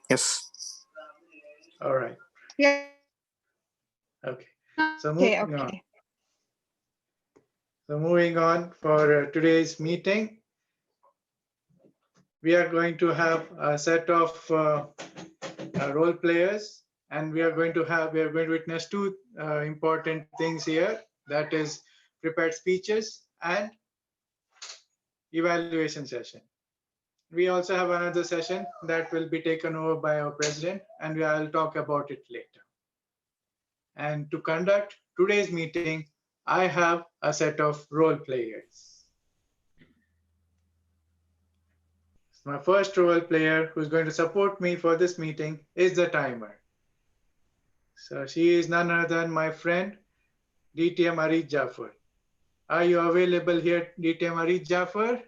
Yes. All right. Yeah. Okay. So Okay. moving on. For today's meeting, we are going to have a set of role players, and we are going to witness two important things here. That is prepared speeches and evaluation session. We also have another session that will be taken over by our president, and I'll talk about it later. And to conduct today's meeting, I have a set of role players. My first role player who's going to support me for this meeting is the timer. So she is none other than my friend DTM Arid Jaffer. Are you available here, DTM Arid Jaffer?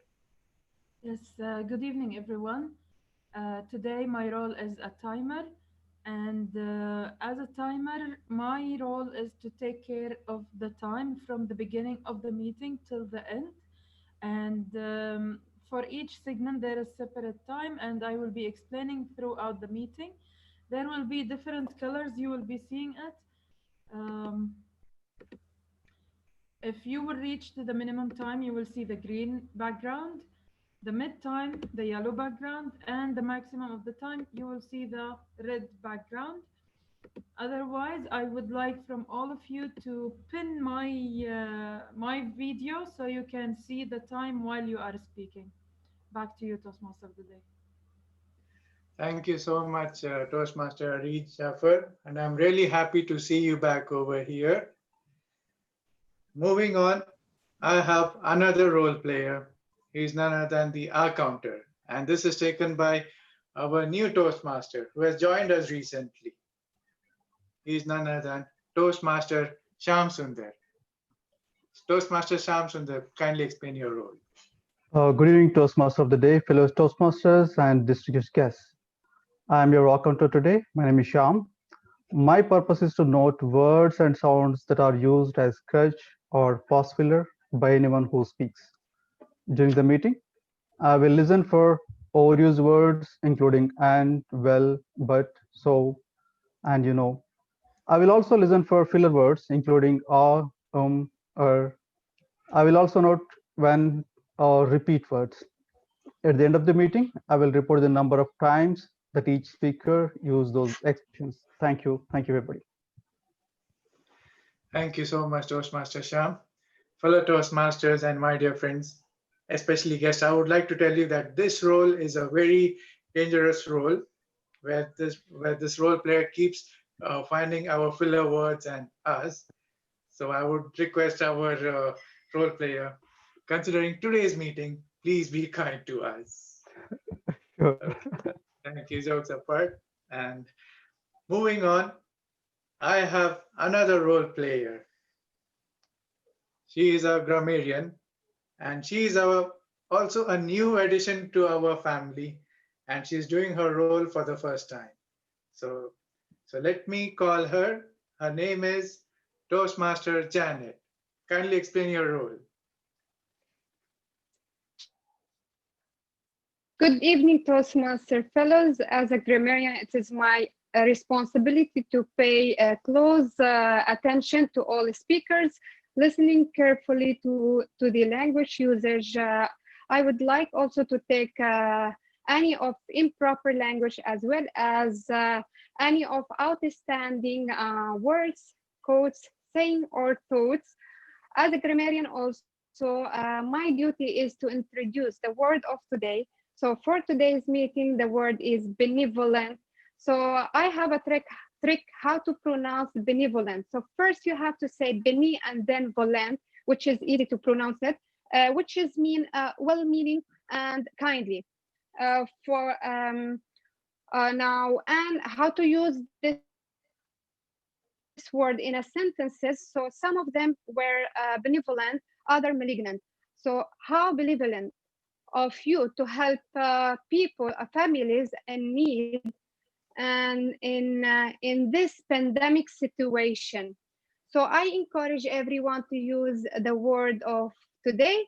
Yes, good evening, everyone. Today, my role is a timer, and as a timer, my role is to take care of the time from the beginning of the meeting till the end. And for each segment, there is separate time, and I will be explaining throughout the meeting. There will be different colors you will be seeing it. Um, if you will reach to the minimum time, you will see the green background, the mid time, the yellow background, and the maximum of the time, you will see the red background. Otherwise, I would like from all of you to pin my video so you can see the time while you are speaking. Back to you, Toastmaster of the day. Thank you so much, Toastmaster Arid Jaffer, and I'm really happy to see you back over here. Moving on, I have another role player. He's none other than the R counter, and this is taken by our new Toastmaster who has joined us recently. He's none other than Toastmaster Sham Sundar. Toastmaster Sham Sundar, kindly explain your role. Good evening, Toastmaster of the day, fellow Toastmasters and distinguished guests. I am your rock counter today. My name is Shyam. My purpose is to note words and sounds that are used as crutch or pause filler by anyone who speaks. During the meeting, I will listen for overused words including and, well, but, so, and you know. I will also listen for filler words including er. I will also note when repeat words. At the end of the meeting, I will report the number of times that each speaker used those expressions. Thank you. Thank you, everybody. Thank you so much, Toastmaster Sham. Fellow Toastmasters and my dear friends, especially guests, I would like to tell you that this role is a very dangerous role where this role player keeps finding our filler words and us. So I would request our role player, considering today's meeting, please be kind to us. Sure. Okay. Thank you, jokes apart. And moving on, I have another role player. She is a grammarian, and she is also a new addition to our family, and she's doing her role for the first time. So, so let me call her. Her name is Toastmaster Janet. Kindly explain your role. Good evening, Toastmaster fellows. As a grammarian, it is my responsibility to pay close attention to all speakers, listening carefully to the language usage. I would like also to take any of improper language as well as any of outstanding words, quotes, saying, or thoughts. As a grammarian also, my duty is to introduce the word of today. So for today's meeting, the word is benevolent. So I have a trick how to pronounce benevolent. So first you have to say bene and then volent, which is easy to pronounce it, which is well-meaning and kindly. For now, and how to use this word in a sentences. So some of them were benevolent, other malignant. So how benevolent of you to help people, families in need, and in this pandemic situation. So I encourage everyone to use the word of today.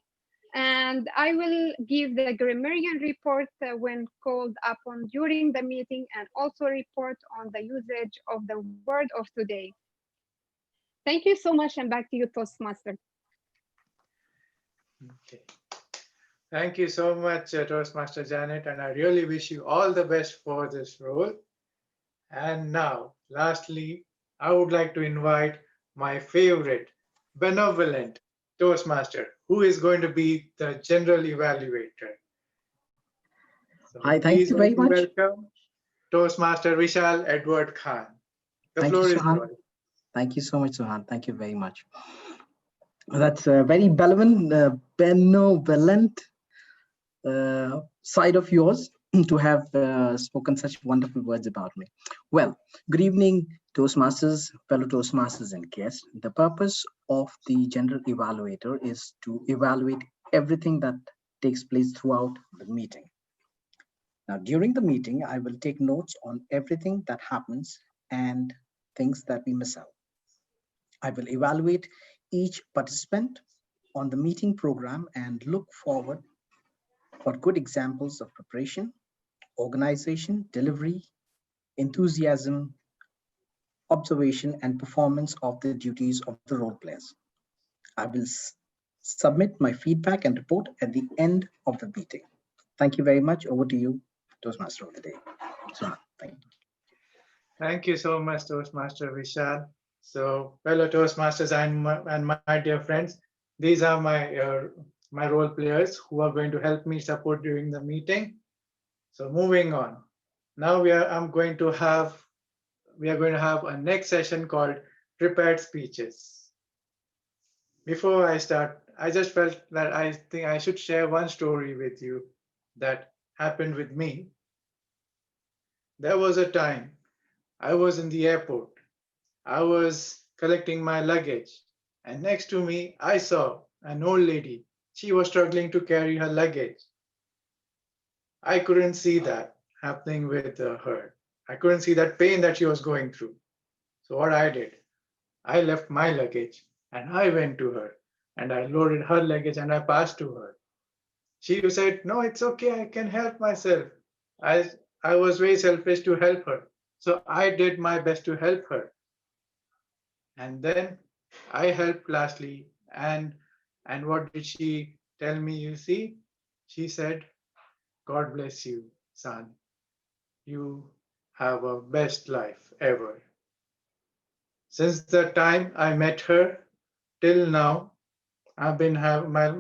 and I will give the grammarian report when called upon during the meeting, and also report on the usage of the word of today. Thank you so much, and back to you, Toastmaster. Okay. Thank you so much, Toastmaster Janet, and I really wish you all the best for this role. And now, lastly, I would like to invite my favorite, benevolent Toastmaster, who is going to be the general evaluator. So Hi, thank please you very help me much. welcome Toastmaster Vishal Edward Khan. The Thank you, floor is Suhan. yours. Thank you so much, Suhan. Thank you very much. That's a very benevolent side of yours to have spoken such wonderful words about me. Well, good evening, Toastmasters, fellow Toastmasters and guests. The purpose of the general evaluator is to evaluate everything that takes place throughout the meeting. Now, during the meeting, I will take notes on everything that happens and things that we miss out. I will evaluate each participant on the meeting program and look forward for good examples of preparation, organization, delivery, enthusiasm, observation, and performance of the duties of the role players. I will submit my feedback and report at the end of the meeting. Thank you very much. Over to you, Toastmaster of the day. So, thank you. Thank you so much, Toastmaster Vishal. So, fellow Toastmasters and my dear friends, these are my role players who are going to help me support during the meeting. So, moving on. Now we are going to have a next session called prepared speeches. Before I start, I just felt that I think I should share one story with you that happened with me. There was a time I was in the airport. I was collecting my luggage, and next to me, I saw an old lady. She was struggling to carry her luggage. I couldn't see that happening with her. I couldn't see that pain that she was going through. So what I did, I left my luggage and I went to her and I loaded her luggage and I passed to her. She said, "No, it's okay. I can help myself." I was very selfish to help her. So I did my best to help her. And then I helped lastly. And what did she tell me? You see, she said, "God bless you, son. You have a best life ever." Since the time I met her till now, I've been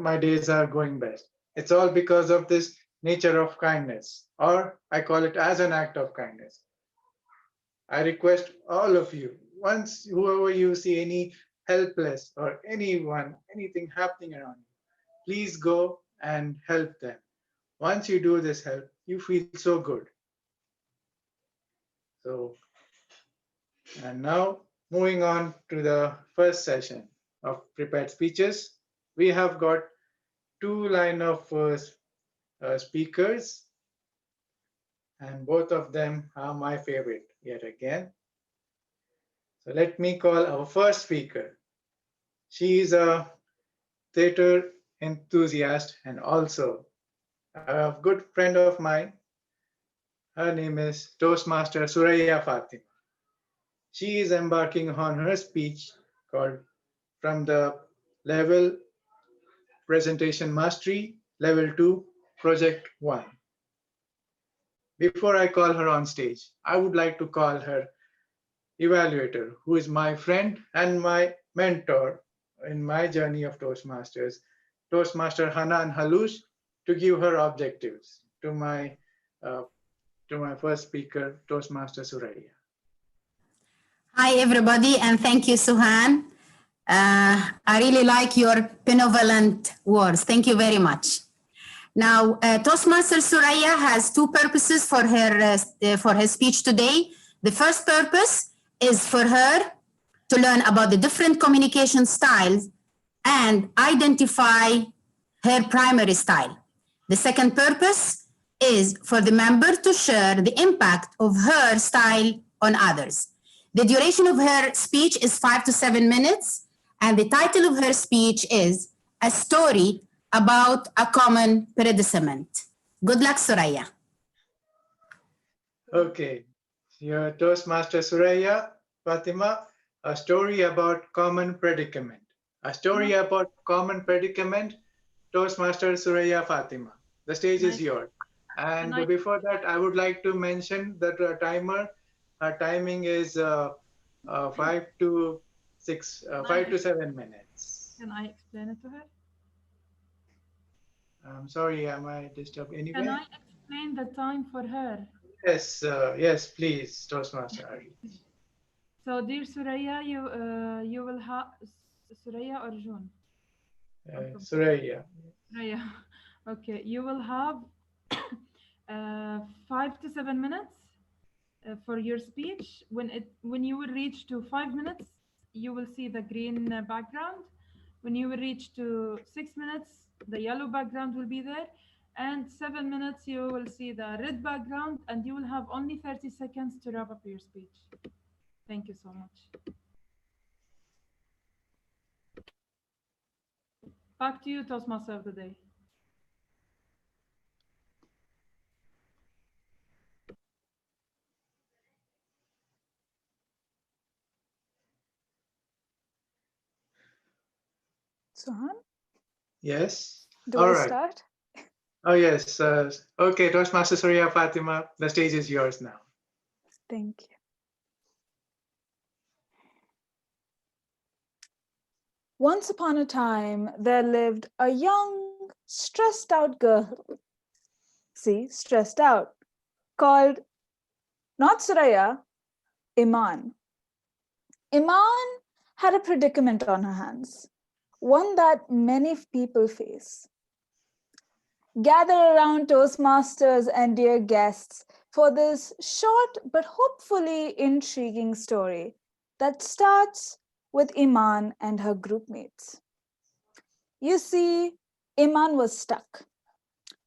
my days are going best. It's all because of this nature of kindness, or I call it as an act of kindness. I request all of you, once whoever you see any helpless or anyone, anything happening around you, please go and help them. Once you do this help, you feel so good. So, and now moving on to the first session of prepared speeches, we have got two line of speakers, and both of them are my favorite yet again. So let me call our first speaker. She is a theater enthusiast and also a good friend of mine. Her name is Toastmaster Suraya Fatima. She is embarking on her speech called From the Level Presentation Mastery, Level 2, Project 1. Before I call her on stage, I would like to call her evaluator, who is my friend and my mentor in my journey of Toastmasters, Toastmaster Hanan Haloush, to give her objectives to my first speaker, Toastmaster Suraya. Hi, everybody, and thank you, Suhan. I really like your benevolent words. Thank you very much. Now, Toastmaster Suraya has two purposes for her speech today. The first purpose is for her to learn about the different communication styles and identify her primary style. The second purpose is for the member to share the impact of her style on others. The duration of her speech is 5 to 7 minutes, and the title of her speech is A Story about a common predicament. Good luck, Soraya. Okay, your Toastmaster Suraya, Fatima, a story about common predicament. A story about common predicament, Toastmaster Suraya Fatima. The stage is Nice. yours. And Nice. before that, I would like to mention that our timing is 5 to 7 minutes. Can I explain it to her? I'm sorry, am I disturbed Can anyway? I explain the time for her? Yes, yes, please, Toastmaster Ari. So, dear Suraya, you will have Suraya or June? Suraya. Suraya. Okay, you will have 5 to 7 minutes for your speech. When you will reach to 5 minutes, you will see the green background. When you will reach to 6 minutes, the yellow background will be there. And 7 minutes, you will see the red background, and you will have only 30 seconds to wrap up your speech. Thank you so much. Back to you, Toastmaster of the day. Suhan, Yes. do All I right. start? Oh, yes. Okay, Toastmaster Surya Fatima, the stage is yours now. Thank you. Once upon a time, there lived a young, stressed out girl. See, stressed out, called not Suraya, Iman. Iman had a predicament on her hands, one that many people face. Gather around Toastmasters and dear guests for this short but hopefully intriguing story that starts with Iman and her groupmates. You see, Iman was stuck.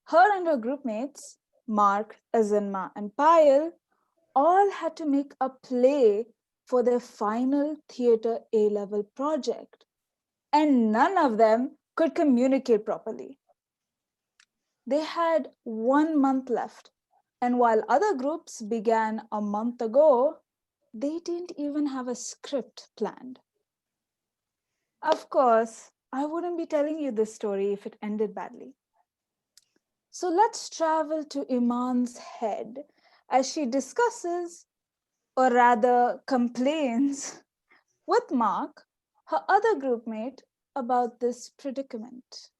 Her and her groupmates, Mark, Azanma, and Payal, all had to make a play for their final theatre A-level project, and none of them could communicate properly. They had 1 month left, and while other groups began a month ago, they didn't even have a script planned. Of course, I wouldn't be telling you this story if it ended badly. So let's travel to Iman's head as she discusses, or rather complains, with Mark, her other groupmate, about this predicament.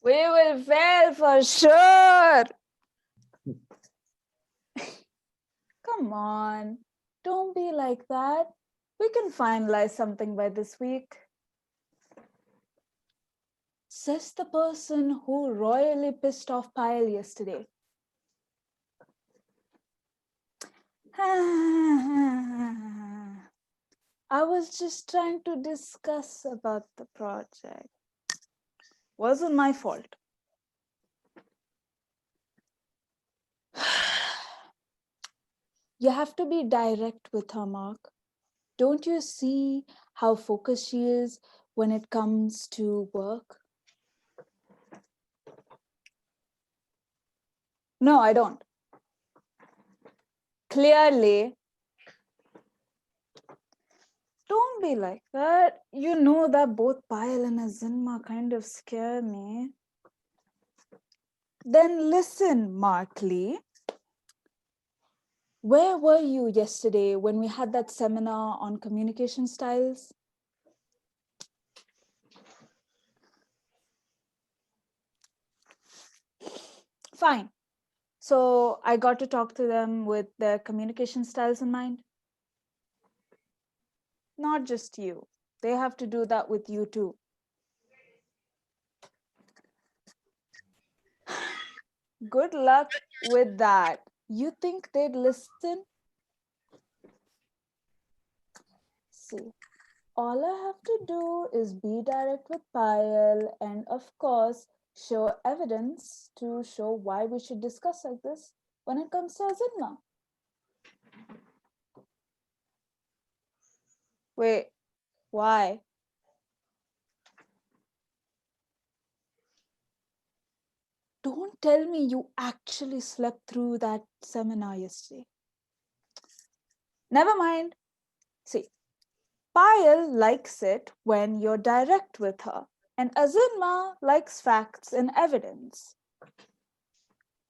We will fail for sure. Come on, don't be like that. We can finalize something by this week. Says the person who royally pissed off Payal yesterday. I was just trying to discuss about the project. Wasn't my fault. You have to be direct with her, Mark. Don't you see how focused she is when it comes to work? No, I don't. Clearly, don't be like that. You know that both Payal and Azanma kind of scare me. Then listen, Mark Lee. Where were you yesterday when we had that seminar on communication styles? Fine. So I got to talk to them with their communication styles in mind. Not just you. They have to do that with you too. Good luck with that. You think they'd listen? See, all I have to do is be direct with Payal and of course show evidence to show why we should discuss like this when it comes to Azanma. Wait, why? Don't tell me you actually slept through that seminar yesterday. Never mind. See, Payal likes it when you're direct with her, and Azimma likes facts and evidence.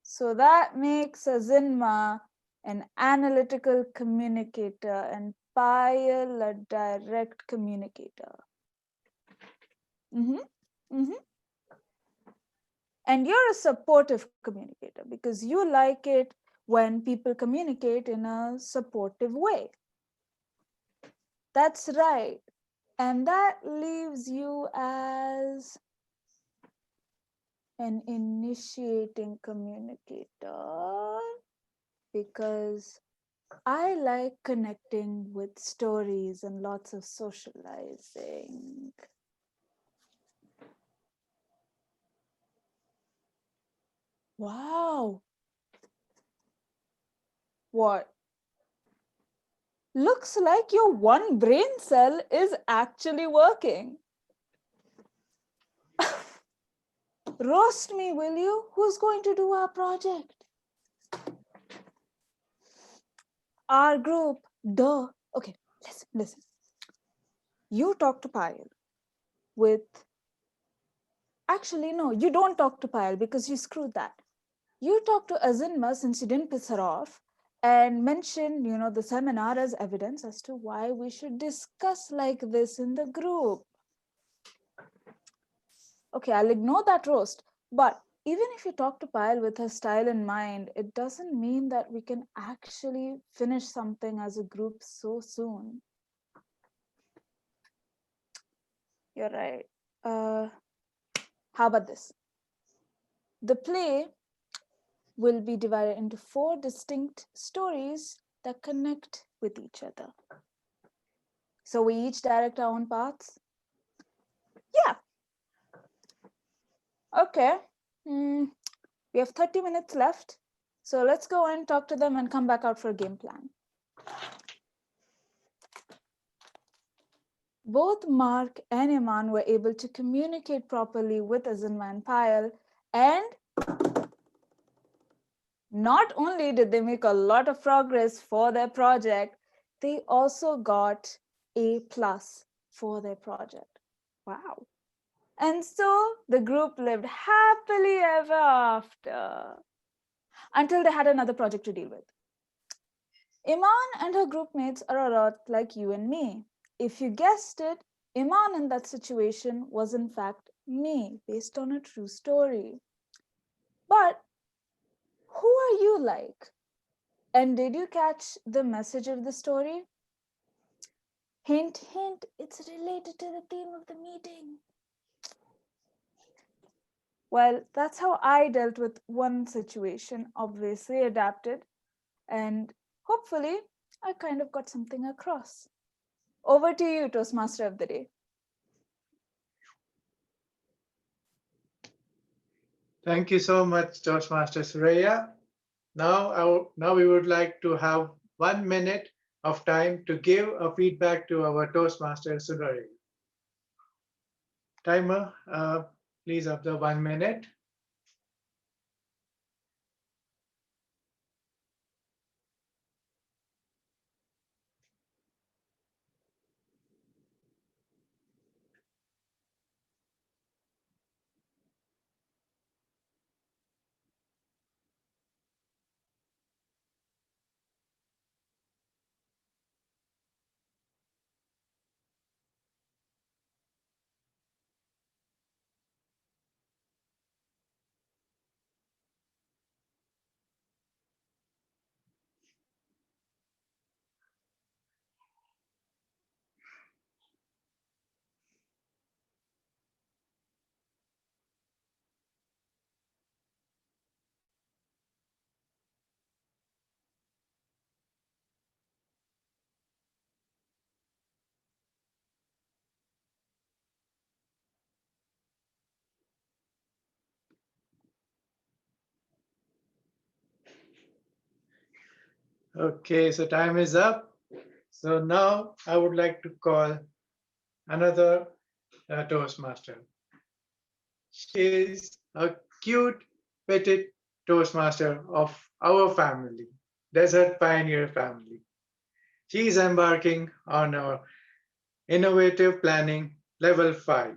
So that makes Azimma an analytical communicator and Payal a direct communicator. And you're a supportive communicator because you like it when people communicate in a supportive way. That's right. And that leaves you as an initiating communicator because I like connecting with stories and lots of socializing. Wow. What? Looks like your one brain cell is actually working. Roast me, will you? Who's going to do our project? Our group. Duh. Okay, listen. You talk to Payal with... Actually, no, you don't talk to Payal because you screwed that. You talk to Azimma since you didn't piss her off and mention, the seminar as evidence as to why we should discuss like this in the group. Okay, I'll ignore that roast. But even if you talk to Payal with her style in mind, it doesn't mean that we can actually finish something as a group so soon. You're right. How about this? The play will be divided into 4 distinct stories that connect with each other. So we each direct our own paths? Yeah. Okay. We have 30 minutes left. So let's go and talk to them and come back out for a game plan. Both Mark and Iman were able to communicate properly with Azimma and Payal, and not only did they make a lot of progress for their project, they also got A+ for their project. Wow. And so the group lived happily ever after until they had another project to deal with. Iman and her group mates are a lot like you and me. If you guessed it, Iman in that situation was in fact me, based on a true story. But who are you like? And did you catch the message of the story? Hint, hint, it's related to the theme of the meeting. Well, that's how I dealt with one situation, obviously adapted, and hopefully I kind of got something across. Over to you, Toastmaster of the Day. Thank you so much, Toastmaster Suraya. Now we would like to have 1 minute of time to give a feedback to our Toastmaster Suraya. Timer, please observe 1 minute. Okay, so time is up. So now I would like to call another Toastmaster. She is a cute, petite Toastmaster of our family, Desert Pioneer family. She is embarking on our Innovative Planning Level 5.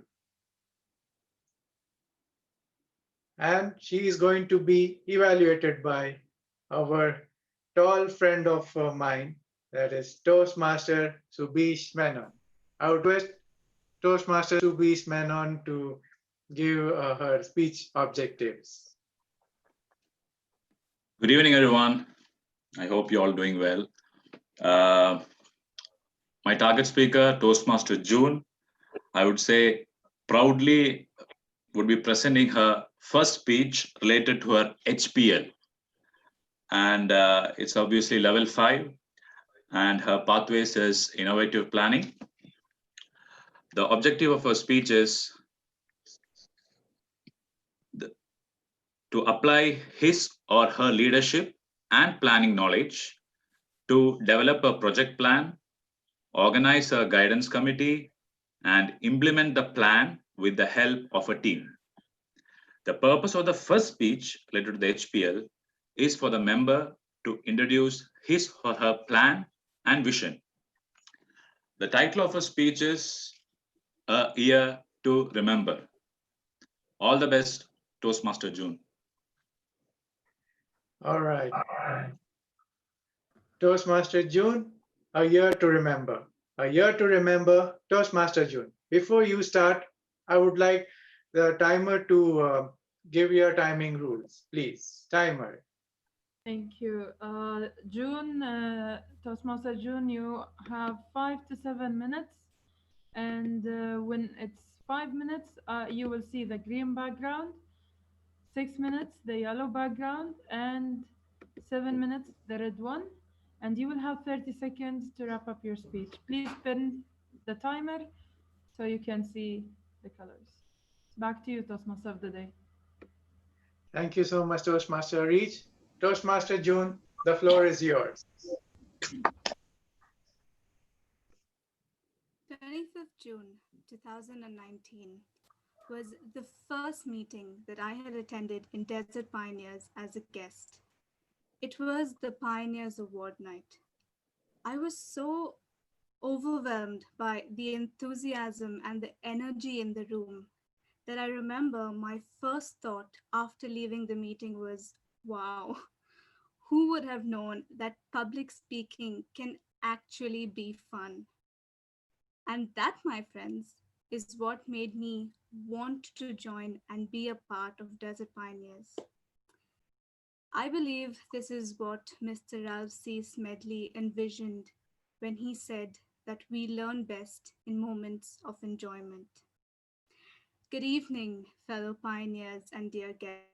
And she is going to be evaluated by our tall friend of mine, that is Toastmaster Subish Menon. I would request Toastmaster Subish Menon to give her speech objectives. Good evening, everyone. I hope you're all doing well. My target speaker, Toastmaster June, I would say proudly would be presenting her first speech related to her HPL. And it's obviously level 5, and her pathways is innovative planning. The objective of her speech is to apply his or her leadership and planning knowledge to develop a project plan, organize a guidance committee, and implement the plan with the help of a team. The purpose of the first speech related to the HPL is for the member to introduce his or her plan and vision. The title of her speech is A Year to Remember. All the best, Toastmaster June. All right. Toastmaster June, a year to remember. A year to remember, Toastmaster June. Before you start, I would like the timer to give your timing rules, please. Timer. Thank you. June, Toastmaster June, you have 5 to 7 minutes. And when it's 5 minutes, you will see the green background, 6 minutes, the yellow background, and 7 minutes, the red one. And you will have 30 seconds to wrap up your speech. Please pin the timer so you can see the colors. Back to you, Toastmaster of the day. Thank you so much, Toastmaster Reach. Toastmaster June, the floor is yours. 25th June 2019 was the first meeting that I had attended in Desert Pioneers as a guest. It was the Pioneers Award night. I was so overwhelmed by the enthusiasm and the energy in the room that I remember my first thought after leaving the meeting was, wow, who would have known that public speaking can actually be fun? And that, my friends, is what made me want to join and be a part of Desert Pioneers. I believe this is what Mr. Ralph C. Smedley envisioned when he said that we learn best in moments of enjoyment. Good evening, fellow pioneers and dear guests.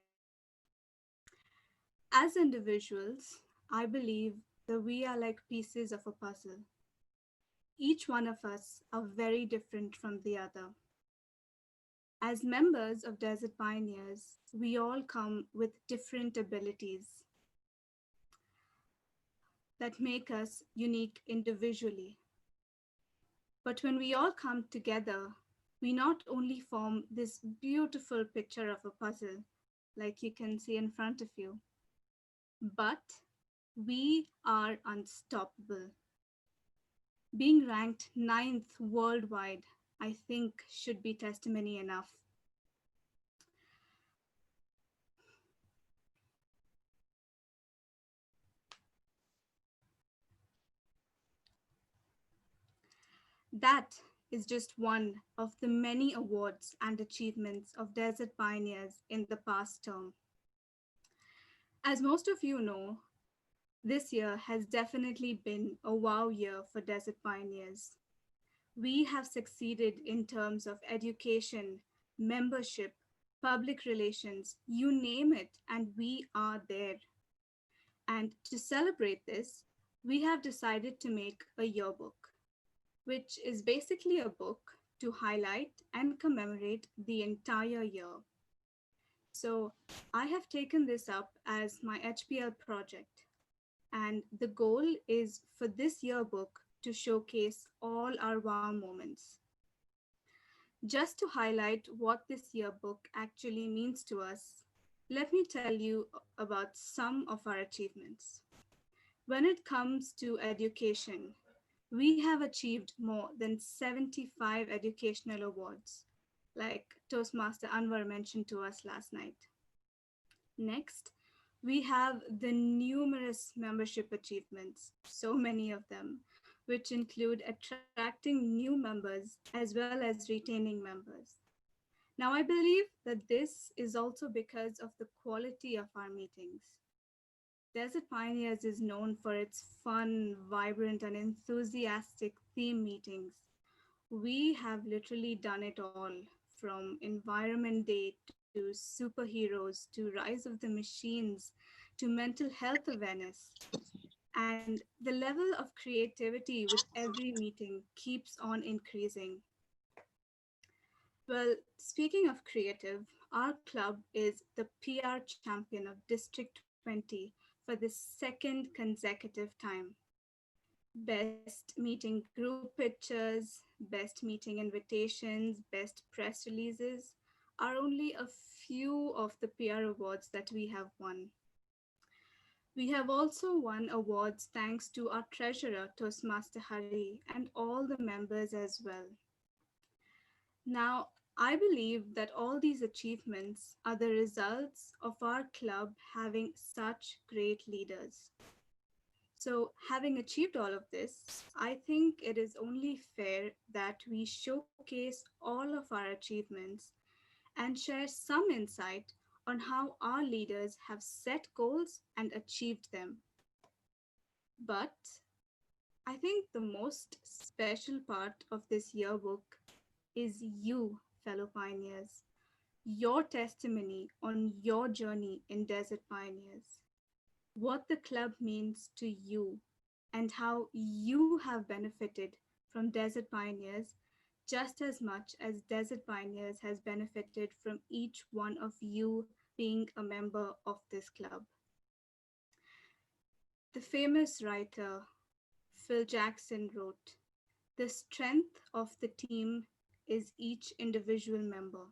As individuals, I believe that we are like pieces of a puzzle. Each one of us are very different from the other. As members of Desert Pioneers, we all come with different abilities that make us unique individually. But when we all come together, we not only form this beautiful picture of a puzzle, like you can see in front of you, but we are unstoppable. Being ranked 9th worldwide, I think, should be testimony enough. That is just one of the many awards and achievements of Desert Pioneers in the past term. As most of you know, this year has definitely been a wow year for Desert Pioneers. We have succeeded in terms of education, membership, public relations, you name it, and we are there. And to celebrate this, we have decided to make a yearbook, which is basically a book to highlight and commemorate the entire year. So I have taken this up as my HPL project. And the goal is for this yearbook to showcase all our wow moments. Just to highlight what this yearbook actually means to us, let me tell you about some of our achievements. When it comes to education, we have achieved more than 75 educational awards, like Toastmaster Anwar mentioned to us last night. Next, we have the numerous membership achievements, so many of them, which include attracting new members as well as retaining members. Now, I believe that this is also because of the quality of our meetings. Desert Pioneers is known for its fun, vibrant, and enthusiastic theme meetings. We have literally done it all, from Environment Day to superheroes to Rise of the Machines to mental health awareness. And the level of creativity with every meeting keeps on increasing. Well, speaking of creative, our club is the PR champion of District 20 for the second consecutive time. Best meeting group pictures, best meeting invitations, best press releases are only a few of the PR awards that we have won. We have also won awards thanks to our treasurer, Toastmaster Hari, and all the members as well. Now, I believe that all these achievements are the results of our club having such great leaders. So, having achieved all of this, I think it is only fair that we showcase all of our achievements and share some insight on how our leaders have set goals and achieved them. But I think the most special part of this yearbook is you, fellow pioneers, your testimony on your journey in Desert Pioneers, what the club means to you, and how you have benefited from Desert Pioneers just as much as Desert Pioneers has benefited from each one of you being a member of this club. The famous writer Phil Jackson wrote, "The strength of the team is each individual member,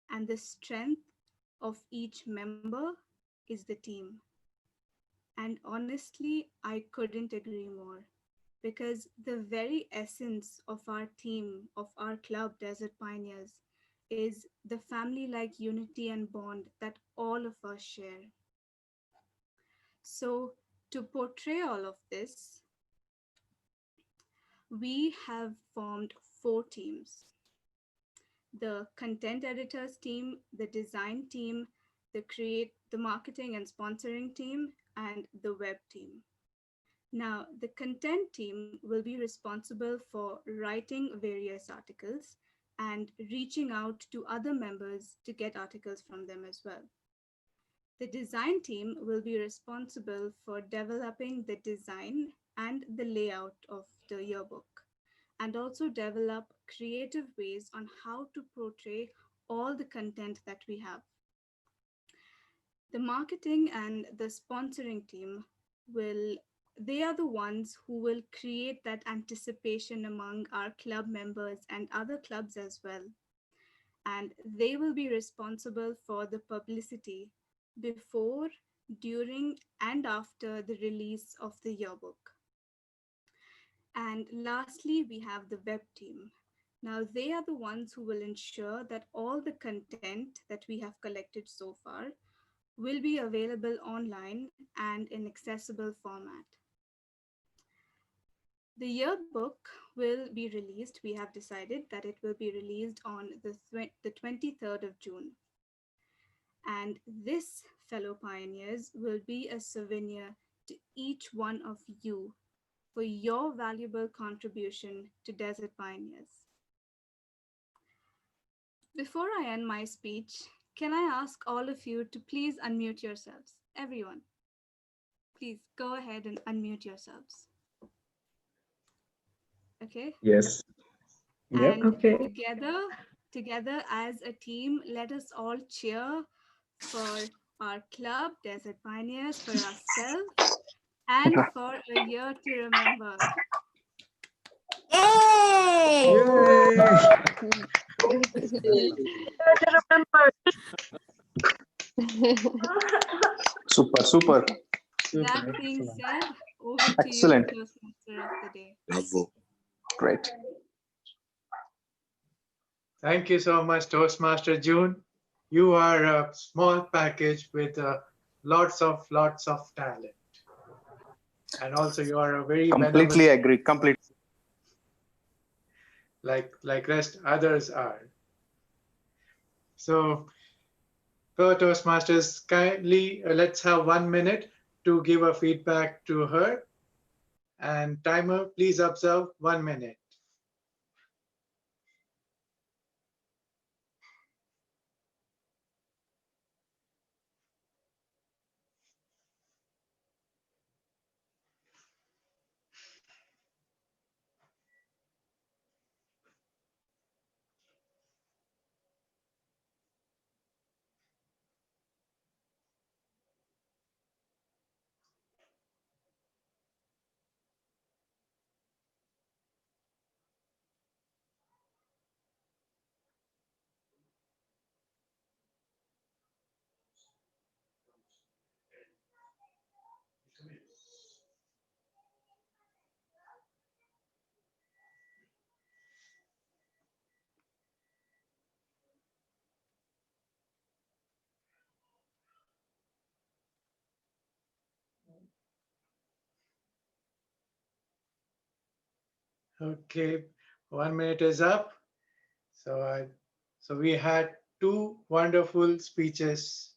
and the strength of each member is the team." And honestly, I couldn't agree more, because the very essence of our team, of our club, Desert Pioneers, is the family-like unity and bond that all of us share. So, to portray all of this, we have formed 4 teams: the content editors team, the design team, the marketing and sponsoring team, and the web team. Now, the content team will be responsible for writing various articles and reaching out to other members to get articles from them as well. The design team will be responsible for developing the design and the layout of the yearbook, and also develop creative ways on how to portray all the content that we have. The marketing and the sponsoring team they are the ones who will create that anticipation among our club members and other clubs as well. And they will be responsible for the publicity before, during, and after the release of the yearbook. And lastly, we have the web team. Now, they are the ones who will ensure that all the content that we have collected so far will be available online and in accessible format. The yearbook will be released. We have decided that it will be released on the 23rd of June. And this, fellow pioneers, will be a souvenir to each one of you for your valuable contribution to Desert Pioneers. Before I end my speech, can I ask all of you to please unmute yourselves? Everyone, please go ahead and unmute yourselves. Okay? Yes. Yep. And Okay. together as a team, let us all cheer for our club, Desert Pioneers, for ourselves, and for a year to remember. Yay! Super, super. That being said, over to Excellent. you, Toastmaster of the day. Bravo. Great. Thank you so much, Toastmaster June. You are a small package with lots of talent. And also you are a very Completely benevolent, agree. Completely. like rest others are. So for Toastmasters, kindly let's have 1 minute to give a feedback to her. And timer, please observe 1 minute. Okay, 1 minute is up. So we had two wonderful speeches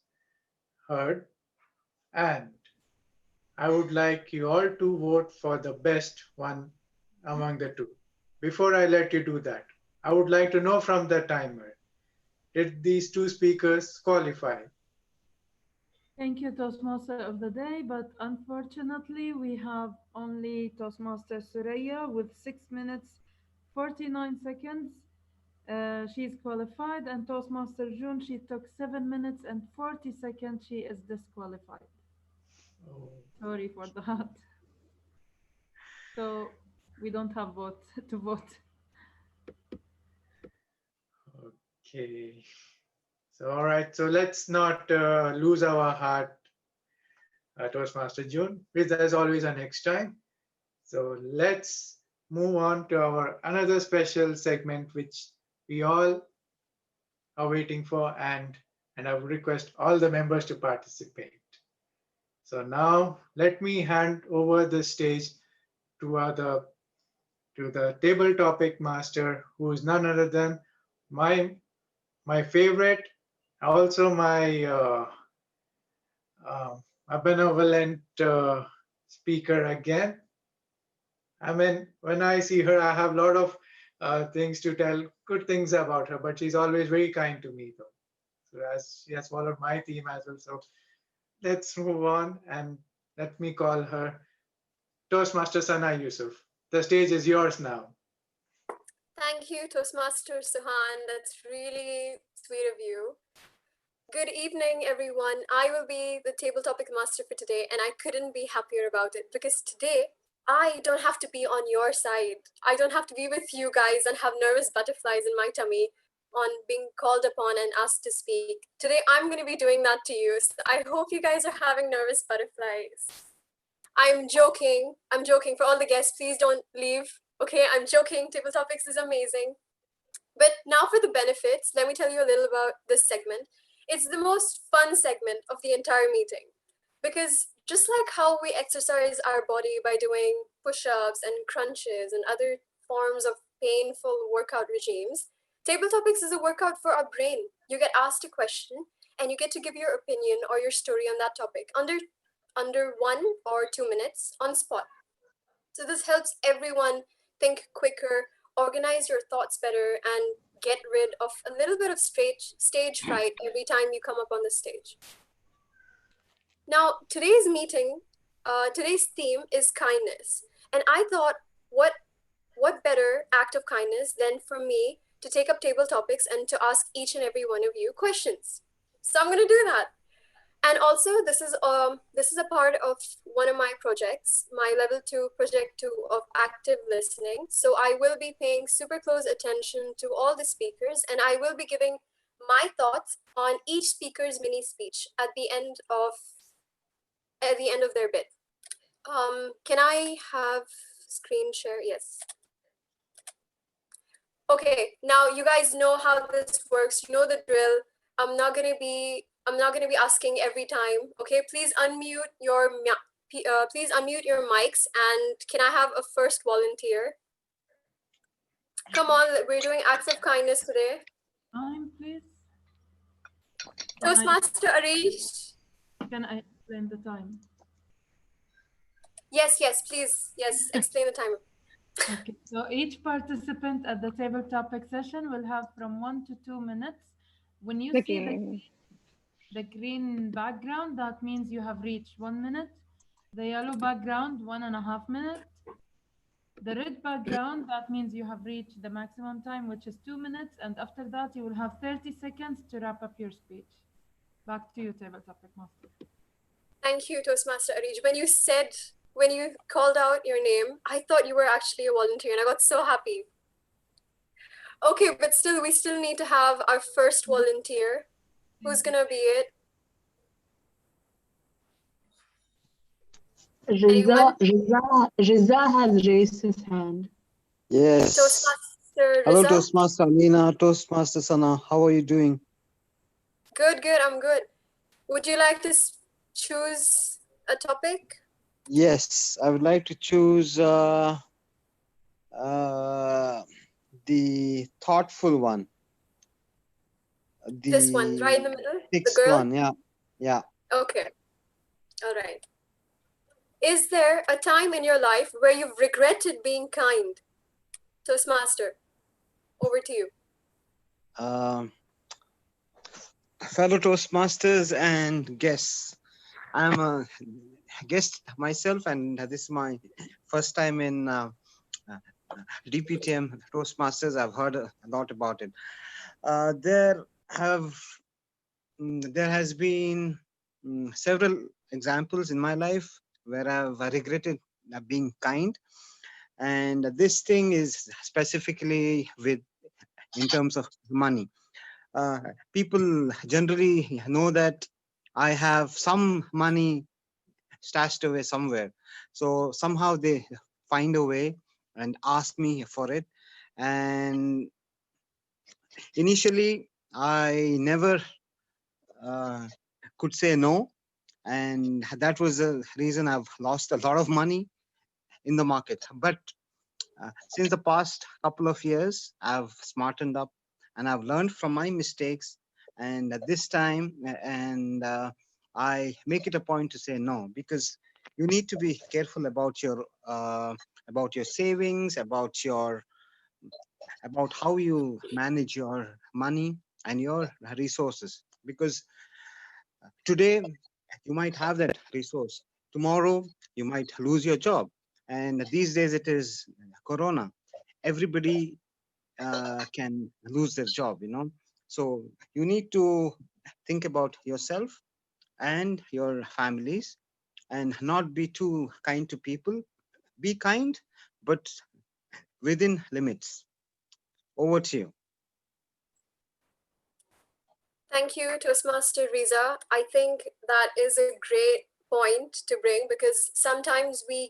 heard, and I would like you all to vote for the best one among the two. Before I let you do that, I would like to know from the timer, did these two speakers qualify? Thank you, Toastmaster of the day, but unfortunately we have only Toastmaster Suraya with 6 minutes 49 seconds. She's qualified, and Toastmaster June, she took 7 minutes and 40 seconds. She is disqualified. Oh, Sorry for that. So we don't have vote to vote. okay. So all right, so let's not lose our heart, Toastmaster June, because there's always a next time. So let's move on to our another special segment, which we all are waiting for, and I would request all the members to participate. So now let me hand over the stage to the table topic master, who is none other than my favorite, also my benevolent speaker again. I mean, when I see her, I have a lot of things to tell, good things about her, but she's always very kind to me, though. So as she has followed my theme as well. So let's move on, and let me call her Toastmaster Sana Yusuf. The stage is yours now. Thank you, Toastmaster Suhan. That's really sweet of you. Good evening, everyone. I will be the table topic master for today, and I couldn't be happier about it because today I don't have to be on your side. I don't have to be with you guys and have nervous butterflies in my tummy on being called upon and asked to speak. Today, I'm going to be doing that to you. So I hope you guys are having nervous butterflies. I'm joking. I'm joking. For all the guests, please don't leave. Okay, I'm joking. Table Topics is amazing. But now for the benefits, let me tell you a little about this segment. It's the most fun segment of the entire meeting because just like how we exercise our body by doing push-ups and crunches and other forms of painful workout regimes, Table Topics is a workout for our brain. You get asked a question and you get to give your opinion or your story on that topic under 1 or 2 minutes on spot. So this helps everyone think quicker, organize your thoughts better, and get rid of a little bit of stage fright every time you come up on the stage. Now, today's theme is kindness. And I thought, what better act of kindness than for me to take up table topics and to ask each and every one of you questions. So I'm going to do that. And also, this is a part of one of my projects, my level 2 project 2 of active listening. So I will be paying super close attention to all the speakers, and I will be giving my thoughts on each speaker's mini speech at the end of their bit. Can I have screen share? Yes. Okay, now you guys know how this works. You know the drill. I'm not gonna be asking every time. Okay, please unmute your mics, and can I have a first volunteer? Come on, we're doing acts of kindness today. Time, please. Toastmaster Arish. Can I explain the time? Yes, please. Yes, explain the timer. Okay, so each participant at the table topic session will have from 1 to 2 minutes. When you see the green background, that means you have reached 1 minute. The yellow background, 1.5 minutes. The red background, that means you have reached the maximum time, which is 2 minutes. And after that, you will have 30 seconds to wrap up your speech. Back to you, table topic master. Thank you, Toastmaster Arish. When you called out your name, I thought you were actually a volunteer, and I got so happy. Okay, but still, we still need to have our first volunteer. Who's gonna be it? Riza has raised his hand. Yes. Toastmaster Hello, Riza? Toastmaster Amina, Toastmaster Sana. How are you doing? Good, I'm good. Would you like to choose a topic? Yes, I would like to choose the thoughtful one. This one, right in the middle? Sixth The girl? one, yeah. Okay, all right. Is there a time in your life where you've regretted being kind? Toastmaster, over to you. Fellow Toastmasters and guests, I'm a guest myself, and this is my first time in DPTM Toastmasters. I've heard a lot about it. There has been several examples in my life where I've regretted being kind, and this thing is specifically in terms of money. People generally know that I have some money stashed away somewhere, so somehow they find a way and ask me for it. And initially I never could say no, and that was the reason I've lost a lot of money in the market. But since the past couple of years, I've smartened up and I've learned from my mistakes, and at this time I make it a point to say no, because you need to be careful about your savings, about how you manage your money and your resources, because today you might have that resource, tomorrow you might lose your job, and these days it is Corona. Everybody can lose their job, so you need to think about yourself and your families and not be too kind to people. Be kind, but within limits. Over to you. Thank you, Toastmaster Riza. I think that is a great point to bring, because sometimes we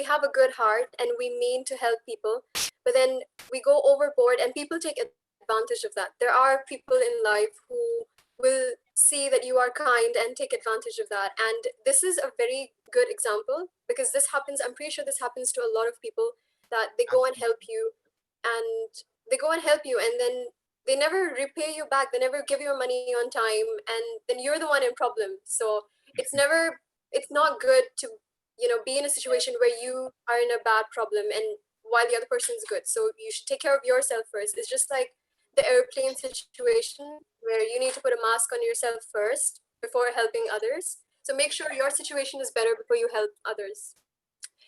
have a good heart and we mean to help people, but then we go overboard and people take advantage of that. There are people in life who will see that you are kind and take advantage of that. And this is a very good example, because this happens, I'm pretty sure this happens to a lot of people, that they go and help you and then they never repay you back. They never give you money on time, and then you're the one in problem. So it's not good to be in a situation where you are in a bad problem and while the other person's good. So you should take care of yourself first. It's just like the airplane situation where you need to put a mask on yourself first before helping others. So make sure your situation is better before you help others.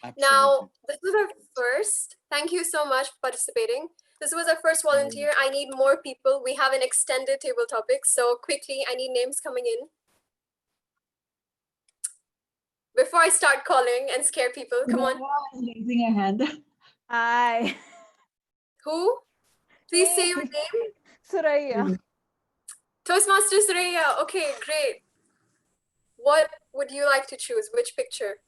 Absolutely. Now, this was our first. Thank you so much for participating. This was our first volunteer. I need more people. We have an extended table topic. So quickly, I need names coming in. before I start calling and scare people, come on. Raising a hand. Hi. Who? Please say Hey. your name. Suraya. Toastmaster Suraya. Okay, great. What would you like to choose? Which picture?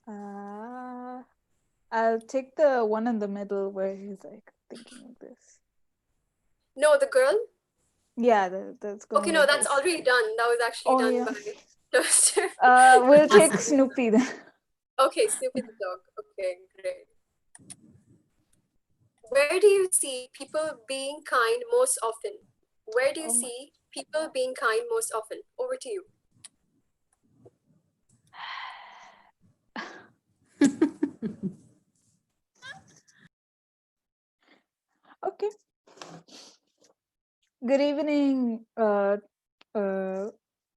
I'll take the one in the middle where he's like thinking of this. No, the girl? Yeah, that's going Okay, no, like that's this. already done. That was actually Oh, done yeah. by Toaster. We'll take Snoopy then. Okay, Snoopy the dog. Okay, great. Where do you see people being kind most often? Where do you see people being kind most often? Over to you. Okay. Good evening, table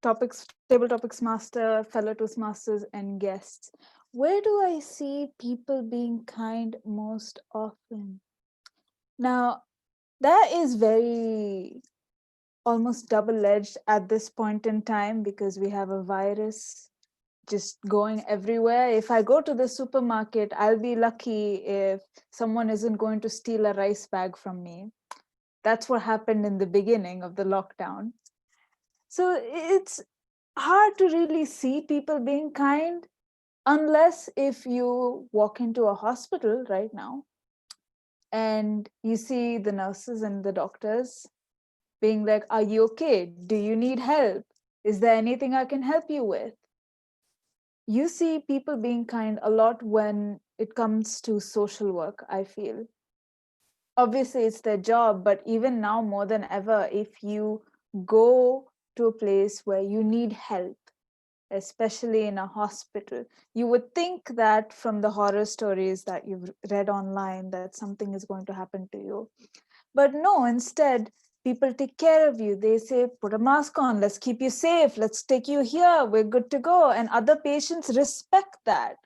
topics master, fellow Toastmasters, and guests. Where do I see people being kind most often? Now, that is very almost double-edged at this point in time because we have a virus just going everywhere. If I go to the supermarket, I'll be lucky if someone isn't going to steal a rice bag from me. That's what happened in the beginning of the lockdown. So it's hard to really see people being kind unless if you walk into a hospital right now and you see the nurses and the doctors being like, are you okay? Do you need help? Is there anything I can help you with? You see people being kind a lot when it comes to social work, I feel. Obviously, it's their job, but even now more than ever, if you go to a place where you need help, especially in a hospital, you would think that from the horror stories that you've read online that something is going to happen to you. But no, instead, people take care of you. They say, put a mask on, let's keep you safe, let's take you here, we're good to go. And other patients respect that.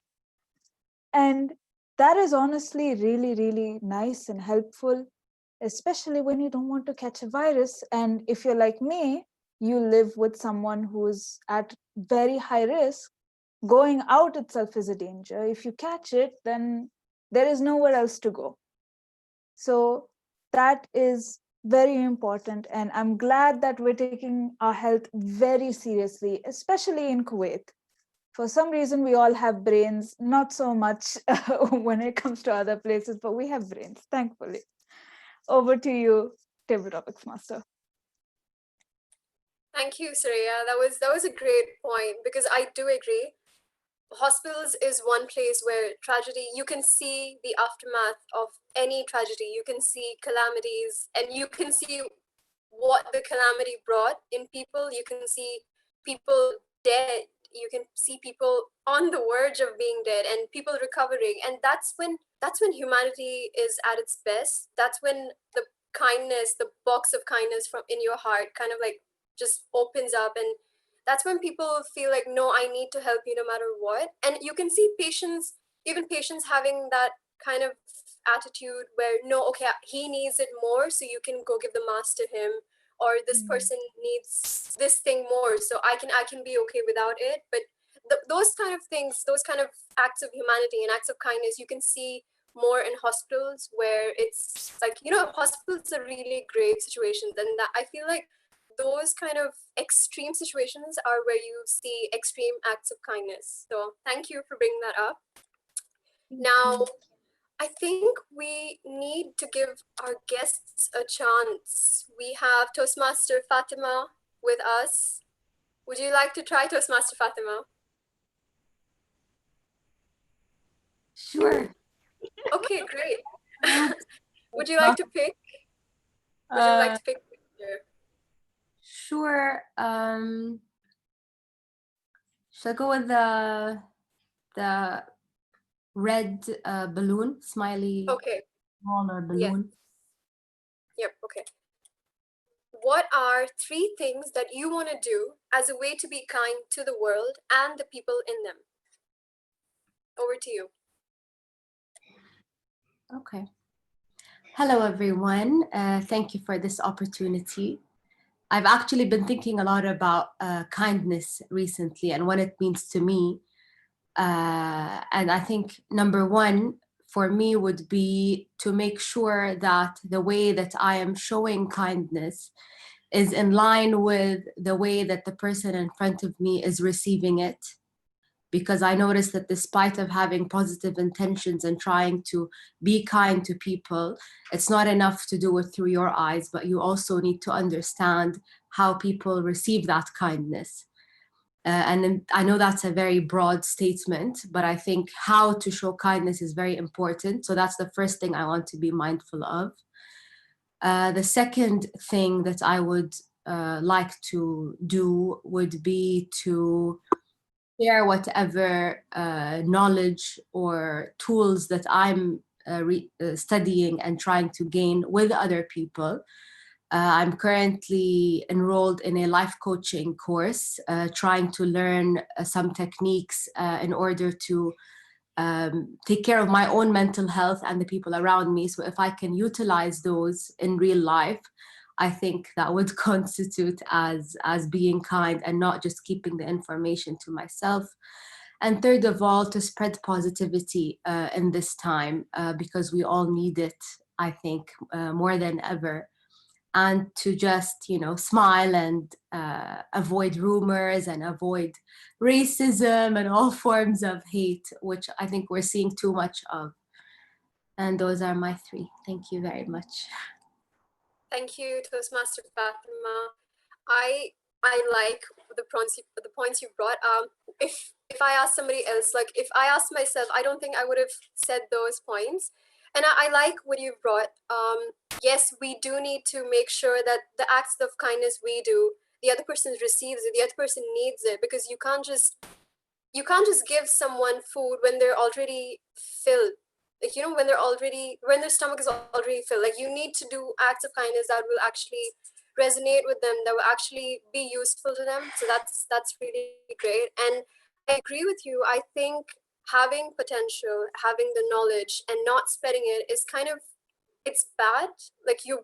And that is honestly really, really nice and helpful, especially when you don't want to catch a virus. And if you're like me, you live with someone who's at very high risk, going out itself is a danger. If you catch it, then there is nowhere else to go. So that is very important. And I'm glad that we're taking our health very seriously, especially in Kuwait. For some reason, we all have brains, not so much when it comes to other places, but we have brains, thankfully. Over to you, Table Topics Master. Thank you, Suraya. That was a great point because I do agree. Hospitals is one place where tragedy, you can see the aftermath of any tragedy. You can see calamities and you can see what the calamity brought in people. You can see people dead. You can see people on the verge of being dead and people recovering. And that's when humanity is at its best. That's when the kindness, the box of kindness from in your heart kind of like just opens up, and that's when people feel like, no, I need to help you no matter what. And you can see patients, even patients having that kind of attitude where, no, okay, he needs it more, so you can go give the mask to him, or this person needs this thing more, so I can be okay without it. But those kind of things, those kind of acts of humanity and acts of kindness, you can see more in hospitals, where it's like, hospitals are really grave situations, and that I feel like those kind of extreme situations are where you see extreme acts of kindness. So thank you for bringing that up. Now, I think we need to give our guests a chance. We have Toastmaster Fatima with us. Would you like to try Toastmaster Fatima? Sure. Okay, great. Would you like to pick? Would you like to pick? Sure. Should I go with the red balloon, smiley? Okay. Smaller balloon. Yep. Okay. What are 3 things that you want to do as a way to be kind to the world and the people in them? Over to you. Okay. Hello, everyone. Thank you for this opportunity. I've actually been thinking a lot about kindness recently and what it means to me. And I think number one for me would be to make sure that the way that I am showing kindness is in line with the way that the person in front of me is receiving it. Because I noticed that despite of having positive intentions and trying to be kind to people, it's not enough to do it through your eyes, but you also need to understand how people receive that kindness. And then I know that's a very broad statement, but I think how to show kindness is very important. So that's the first thing I want to be mindful of. The second thing that I would like to do would be to share whatever knowledge or tools that I'm studying and trying to gain with other people. I'm currently enrolled in a life coaching course, trying to learn some techniques in order to take care of my own mental health and the people around me. So if I can utilize those in real life, I think that would constitute as being kind and not just keeping the information to myself. And third of all, to spread positivity in this time because we all need it, I think, more than ever. And to just, smile and avoid rumors and avoid racism and all forms of hate, which I think we're seeing too much of. And those are my three. Thank you very much. Thank you, Toastmaster Fatima. I like the points you brought. If I ask somebody else, like if I asked myself, I don't think I would have said those points. And I like what you brought. Yes, we do need to make sure that the acts of kindness we do, the other person receives it, the other person needs it, because you can't just give someone food when they're already filled. Like, when their stomach is already filled. Like, you need to do acts of kindness that will actually resonate with them, that will actually be useful to them. So that's really great. And I agree with you. I think having potential, having the knowledge and not spreading it is kind of, it's bad. Like, you're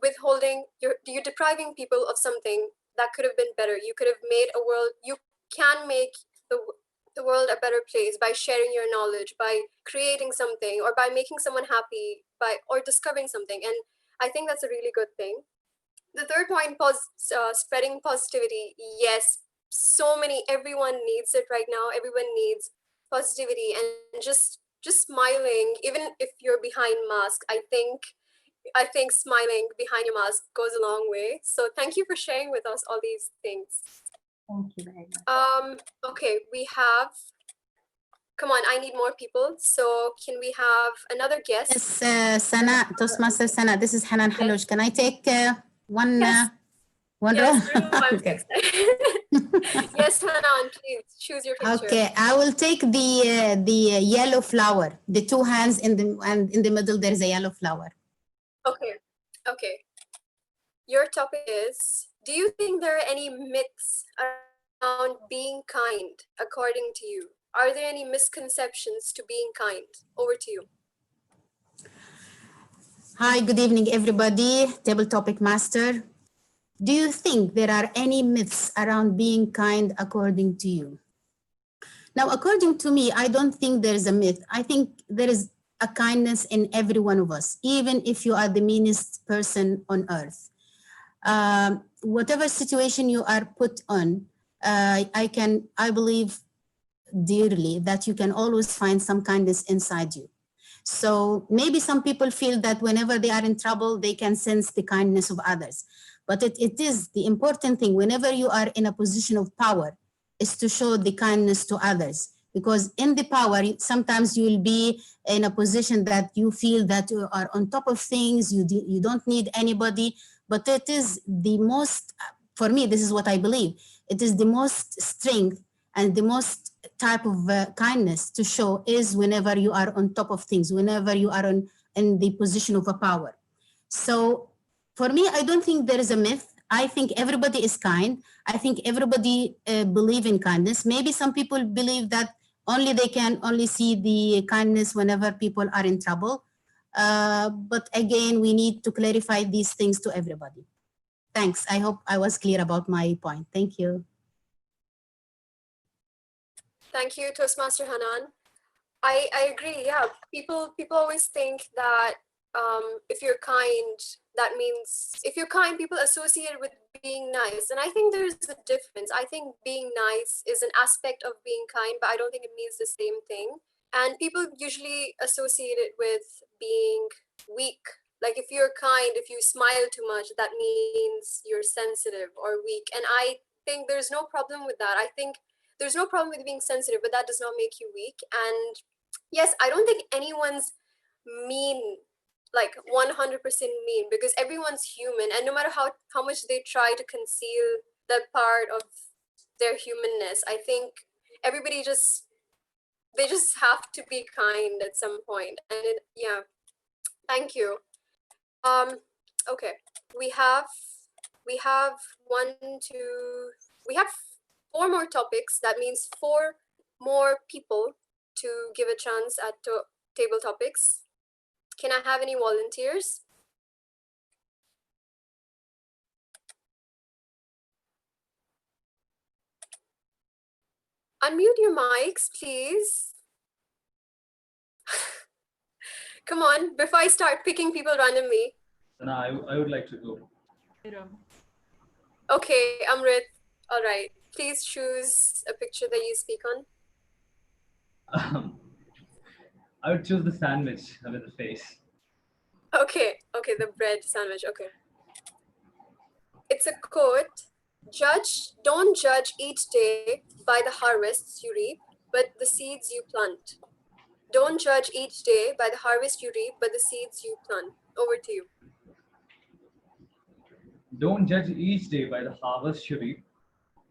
depriving people of something that could have been better. You could have made a world, you can make the world a better place by sharing your knowledge, by creating something, or by making someone happy, or discovering something. And I think that's a really good thing. The third point, spreading positivity. Yes, everyone needs it right now. Everyone needs positivity, and just smiling, even if you're behind mask. I think smiling behind your mask goes a long way. So thank you for sharing with us all these things. Thank you very much. Okay, we have, come on, I need more people. So can we have another guest? Yes, Sana, Toastmaster Sana, this is Hanan Halouj. Can I take one row? Okay. Yes, Hanan, please choose your picture. Okay, I will take the yellow flower. The two hands in the middle, there's a yellow flower. Okay. Your topic is, do you think there are any myths around being kind, according to you? Are there any misconceptions to being kind? Over to you. Hi, good evening, everybody. Table topic master. Do you think there are any myths around being kind, according to you? Now, according to me, I don't think there is a myth. I think there is a kindness in every one of us, even if you are the meanest person on earth. Whatever situation you are put on, I believe dearly that you can always find some kindness inside you. So maybe some people feel that whenever they are in trouble, they can sense the kindness of others. But it is the important thing, whenever you are in a position of power, is to show the kindness to others. Because in the power, sometimes you will be in a position that you feel that you are on top of things, you don't need anybody. But it is the most, for me, this is what I believe, it is the most strength and the most type of kindness to show is whenever you are on top of things, whenever you are in the position of a power. So for me, I don't think there is a myth. I think everybody is kind. I think everybody believe in kindness. Maybe some people believe that they can only see the kindness whenever people are in trouble. But again, we need to clarify these things to everybody. Thanks. I hope I was clear about my point. Thank you. Thank you, Toastmaster Hanan. I agree. Yeah, people always think that if you're kind, that means if you're kind, people associate it with being nice, and I think there's a difference. I think being nice is an aspect of being kind, but I don't think it means the same thing. And people usually associate it with being weak. Like if you're kind, if you smile too much, that means you're sensitive or weak. And I think there's no problem with that. I think there's no problem with being sensitive, but that does not make you weak. And yes, I don't think anyone's mean, like 100% mean, because everyone's human, and no matter how much they try to conceal that part of their humanness, I think everybody just have to be kind at some point. And yeah, thank you. Okay, we have one, two, we have 4 more topics. That means 4 more people to give a chance at table topics. Can I have any volunteers? Unmute your mics, please. Come on, before I start picking people randomly. No, I would like to go. Okay, Amrit. All right. Please choose a picture that you speak on. I would choose the sandwich with the face. Okay, the bread sandwich. Okay. It's a quote. Don't judge each day by the harvests you reap, but the seeds you plant. Don't judge each day by the harvest you reap, but the seeds you plant. Over to you. Don't judge each day by the harvest you reap,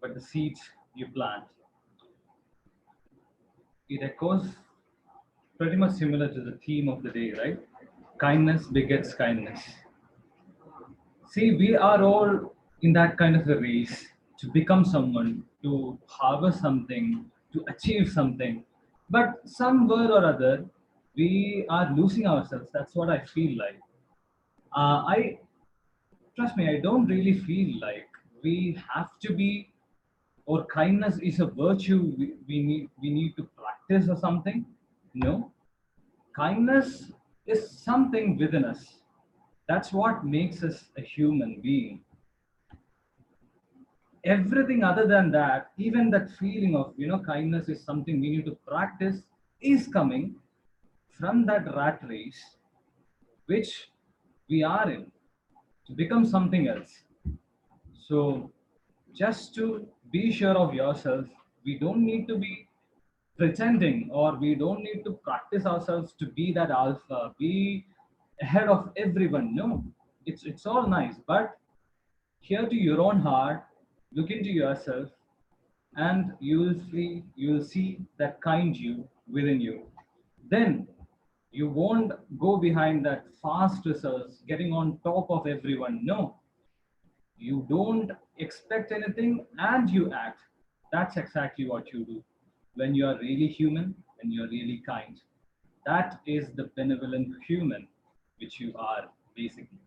but the seeds you plant. It echoes pretty much similar to the theme of the day, right? Kindness begets kindness. See, we are all in that kind of a race to become someone, to harvest something, to achieve something. But somewhere or other, we are losing ourselves. That's what I feel like. Trust me, I don't really feel like we have to be, or kindness is a virtue we need to practice or something. No, kindness is something within us. That's what makes us a human being. Everything other than that, even that feeling of kindness is something we need to practice, is coming from that rat race which we are in to become something else. So just to be sure of yourself, we don't need to be pretending, or we don't need to practice ourselves to be that alpha, be ahead of everyone. No, it's all nice, but here to your own heart, look into yourself, and you will see that kind you within you. Then you won't go behind that fast results, getting on top of everyone. No, you don't expect anything and you act. That's exactly what you do when you are really human and you're really kind. That is the benevolent human which you are, basically.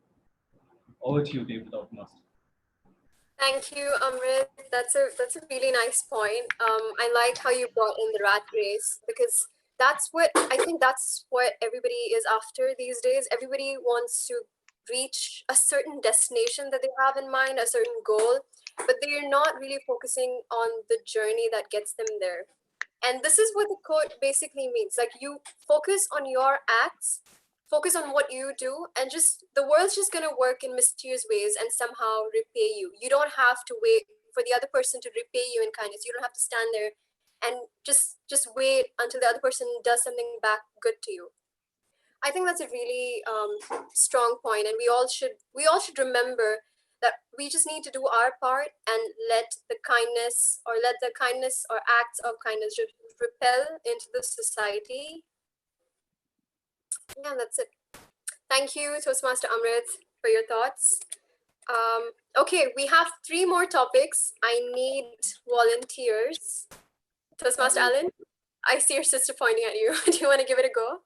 Over to you, David Master. Thank you, Amrit. That's a really nice point. I like how you brought in the rat race, because I think that's what everybody is after these days. Everybody wants to reach a certain destination that they have in mind, a certain goal, but they're not really focusing on the journey that gets them there. And this is what the quote basically means. Like, you focus on your acts, focus on what you do, and just the world's just going to work in mysterious ways and somehow repay you. You don't have to wait for the other person to repay you in kindness. You don't have to stand there and just wait until the other person does something back good to you. I think that's a really strong point, and we all should remember that we just need to do our part and let the kindness or acts of kindness just repel into the society. Yeah, that's it. Thank you, Toastmaster Amrit, for your thoughts. Okay, we have 3 more topics. I need volunteers. Toastmaster Alan, I see your sister pointing at you. Do you want to give it a go?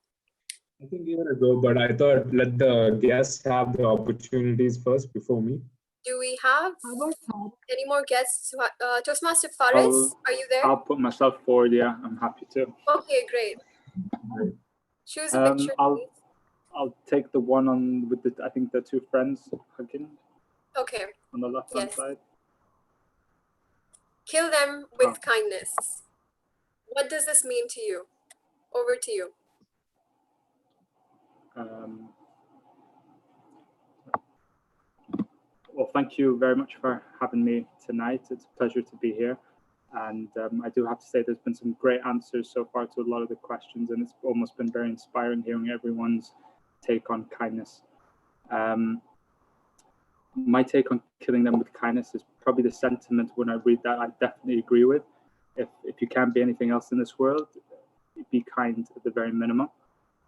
I think give it a go, but I thought let the guests have the opportunities first before me. Do we have any more guests? Toastmaster Faris, are you there? I'll put myself forward. Yeah, I'm happy to. Okay, great. Choose a picture, please. I'll take the one on with the, I think the two friends hugging. Okay. On the left-hand Yes. side. Kill them with kindness. What does this mean to you? Over to you. Well, thank you very much for having me tonight. It's a pleasure to be here. And I do have to say there's been some great answers so far to a lot of the questions, and it's almost been very inspiring hearing everyone's take on kindness. My take on killing them with kindness is probably the sentiment when I read that I definitely agree with. If you can't be anything else in this world, be kind at the very minimum.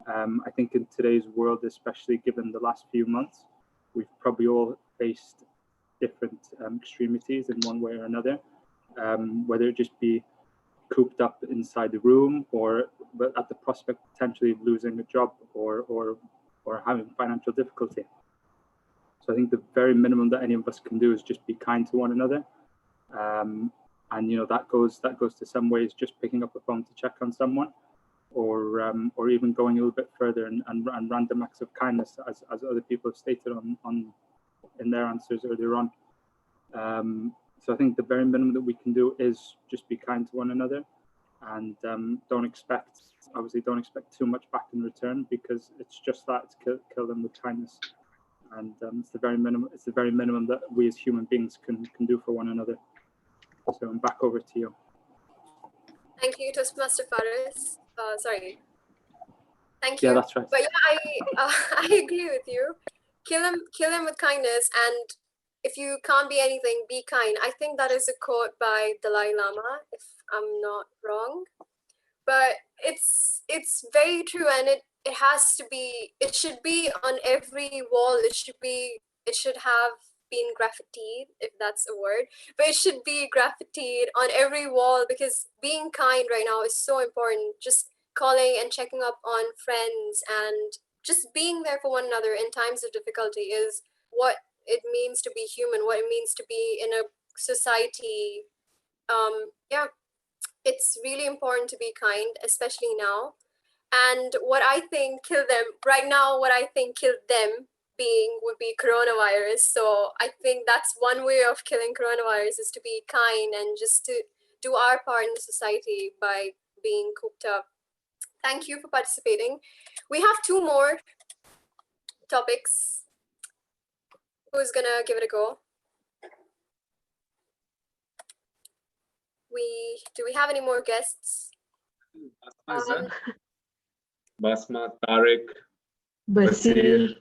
I think in today's world, especially given the last few months, we've probably all faced different extremities in one way or another, whether it just be cooped up inside the room or at the prospect potentially of losing a job or having financial difficulty. So I think the very minimum that any of us can do is just be kind to one another. And you know, that goes to some ways just picking up the phone to check on someone, or even going a little bit further and random acts of kindness, as other people have stated in their answers earlier on. So I think the very minimum that we can do is just be kind to one another, and don't expect too much back in return, because it's just that, it's kill them with kindness. And it's the very minimum that we as human beings can do for one another. So I'm back over to you. Thank you, Toastmaster Faris. Sorry. Thank you. Yeah, that's right. But yeah, I agree with you. Kill them with kindness, and if you can't be anything, be kind. I think that is a quote by Dalai Lama, if I'm not wrong. But it's very true, and it should be on every wall. It should have been graffitied, if that's a word, but it should be graffitied on every wall, because being kind right now is so important. Just calling and checking up on friends and just being there for one another in times of difficulty is what it means to be human, what it means to be in a society. Yeah, it's really important to be kind, especially now. And what I think killed them right now, what I think killed them would be coronavirus. So I think that's one way of killing coronavirus, is to be kind and just to do our part in the society by being cooped up. Thank you for participating. We have two more topics. Who's gonna give it a go? Do we have any more guests? Basma, Tariq, Basir.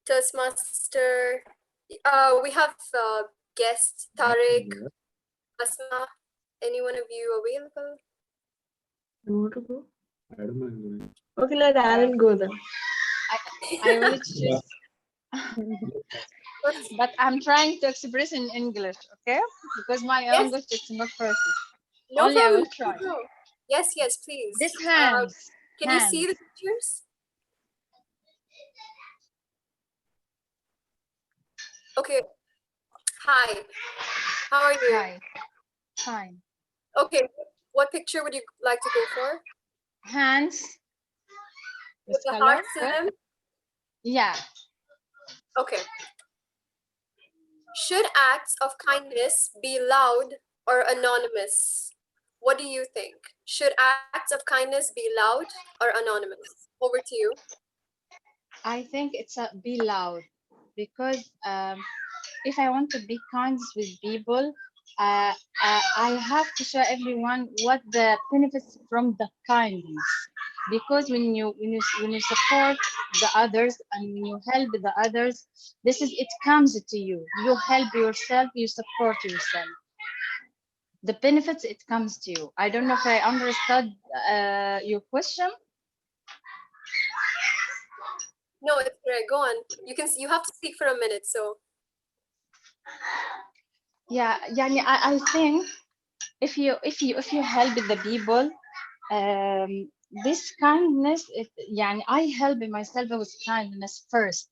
Toastmaster. We have guest Tariq, Asma. Any one of you available? You want to go? I don't mind. Okay, let Alan go then. I will choose. But I'm trying to express in English, okay? Because my English is not perfect. No Only problem. I will try. No. Yes, please. This hands. Can you see the pictures? Okay. Hi. How are you? Hi. Fine. Okay. What picture would you like to go for? Hands. With the hearts in them? Yeah. Okay. Should acts of kindness be loud or anonymous? What do you think? Should acts of kindness be loud or anonymous? Over to you. I think it's be loud, because if I want to be kind with people, I have to show everyone what the benefits from the kindness. Because when you support the others and when you help the others, it comes to you. You help yourself, you support yourself. The benefits, it comes to you. I don't know if I understood your question. No, it's great. Go on. You have to speak for a minute, so. Yeah, I think if you help the people, this kindness, I help myself with kindness first.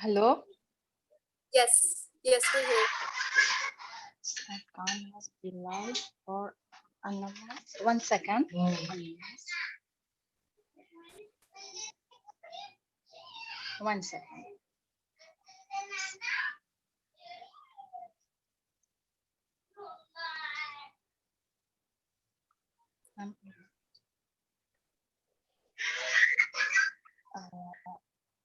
Hello? Yes, yes, we're here. Kindness be loud or anonymous? 1 second. Anonymous. 1 second.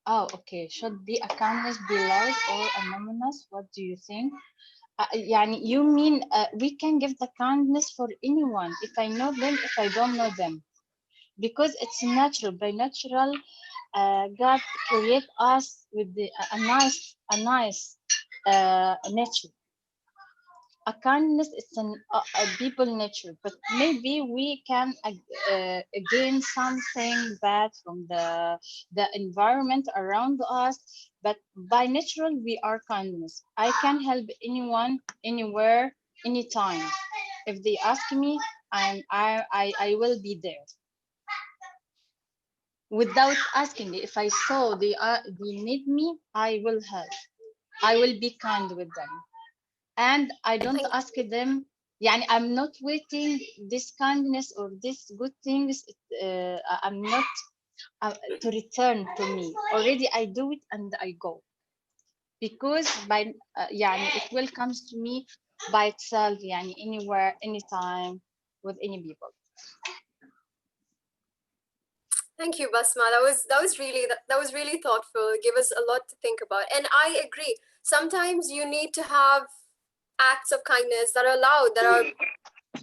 Oh, okay. Should the account be loud or anonymous? What do you think? You mean we can give the kindness for anyone if I know them, if I don't know them, because it's natural. By natural, God create us with a nice nature. A kindness is a people nature, but maybe we can gain something bad from the environment around us. But by natural, we are kindness. I can help anyone, anywhere, anytime. If they ask me, I will be there. Without asking, if I saw they need me, I will help. I will be kind with them. And I don't ask them, I'm not waiting this kindness or this good things. I'm not to return to me. Already I do it and I go. Because by it will comes to me by itself, anywhere, anytime, with any people. Thank you, Basma. That was really thoughtful. Give us a lot to think about. And I agree. Sometimes you need to have acts of kindness that are loud, that are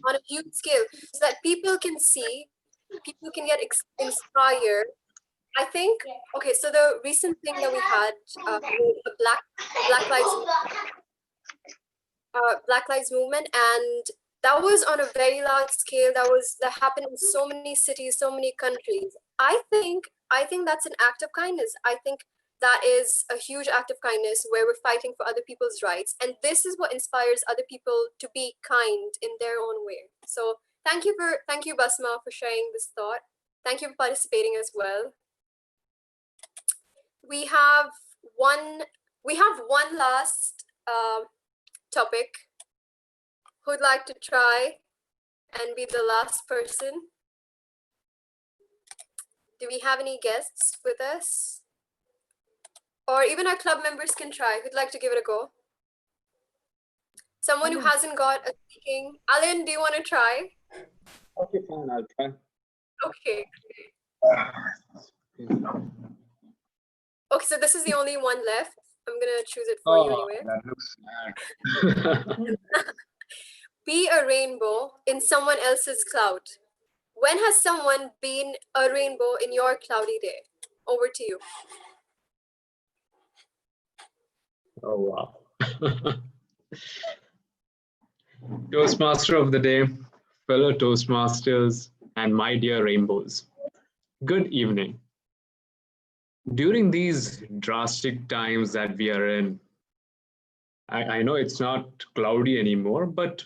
on a huge scale, so that people can see, people can get inspired. I think, okay, so the recent thing that we had with the Black Lives Movement, and that was on a very large scale. That happened in so many cities, so many countries. I think that's an act of kindness. I think that is a huge act of kindness where we're fighting for other people's rights. And this is what inspires other people to be kind in their own way. So thank you, Basma, for sharing this thought. Thank you for participating as well. We have one last topic. Who'd like to try and be the last person? Do we have any guests with us? Or even our club members can try. Who'd like to give it a go? Someone who hasn't got a speaking. Alan, do you want to try? Okay, fine, I'll try. Okay, great. Okay, so this is the only one left. I'm gonna choose it for you anyway. That looks bad. Be a rainbow in someone else's cloud. When has someone been a rainbow in your cloudy day? Over to you. Oh, wow. Toastmaster of the day, fellow Toastmasters, and my dear rainbows. Good evening. During these drastic times that we are in, I know it's not cloudy anymore, but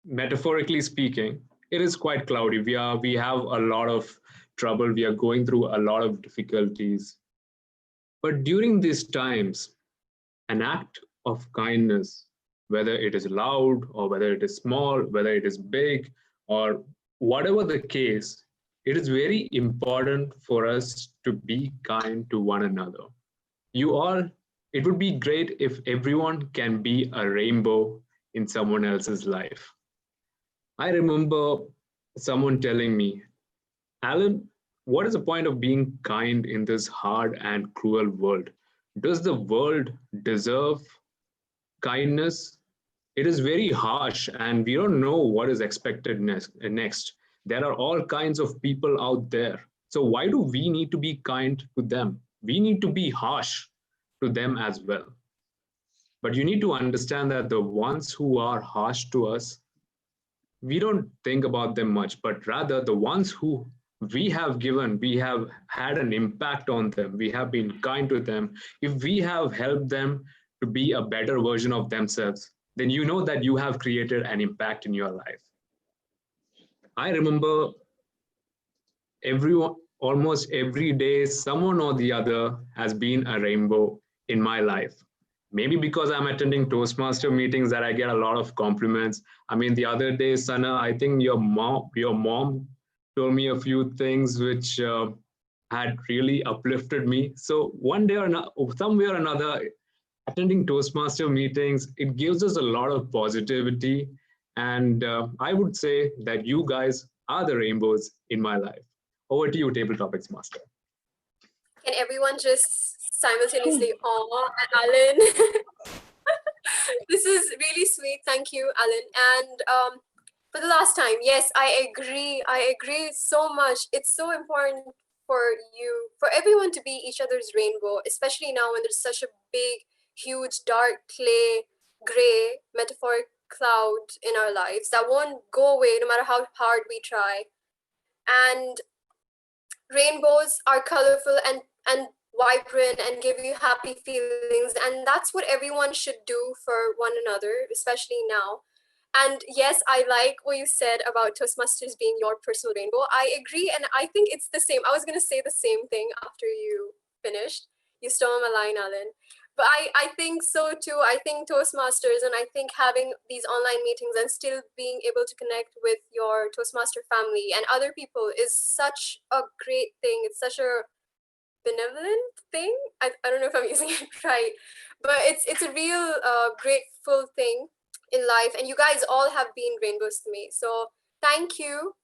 metaphorically speaking, it is quite cloudy. We have a lot of trouble. We are going through a lot of difficulties. But during these times, an act of kindness, whether it is loud or whether it is small, whether it is big or whatever the case, it is very important for us to be kind to one another. It would be great if everyone can be a rainbow in someone else's life. I remember someone telling me, Alan, what is the point of being kind in this hard and cruel world? Does the world deserve kindness? It is very harsh and we don't know what is expected next. There are all kinds of people out there. So why do we need to be kind to them? We need to be harsh to them as well. But you need to understand that the ones who are harsh to us, we don't think about them much, but rather the ones who we have had an impact on them. We have been kind to them. If we have helped them to be a better version of themselves, then you know that you have created an impact in your life. I remember almost every day, someone or the other has been a rainbow in my life. Maybe because I'm attending Toastmaster meetings that I get a lot of compliments. I mean, the other day, Sana, I think your mom told me a few things which had really uplifted me. So one day or another, somewhere or another, attending Toastmaster meetings, it gives us a lot of positivity. And I would say that you guys are the rainbows in my life. Over to you, Table Topics Master. Can everyone just simultaneously awe at Alan? This is really sweet. Thank you, Alan. And for the last time, yes, I agree. I agree so much. It's so important for you, for everyone to be each other's rainbow, especially now when there's such a big, huge, dark, gray, metaphoric cloud in our lives that won't go away no matter how hard we try. And rainbows are colorful and vibrant and give you happy feelings, and that's what everyone should do for one another, especially now. And yes, I like what you said about Toastmasters being your personal rainbow. I agree, and I think it's the same. I was going to say the same thing after you finished. You stole my line, Alan. But I think so too. I think Toastmasters, and I think having these online meetings and still being able to connect with your Toastmaster family and other people is such a great thing. It's such a benevolent thing. I don't know if I'm using it right, but it's a real grateful thing in life, and you guys all have been rainbows to me, so thank you.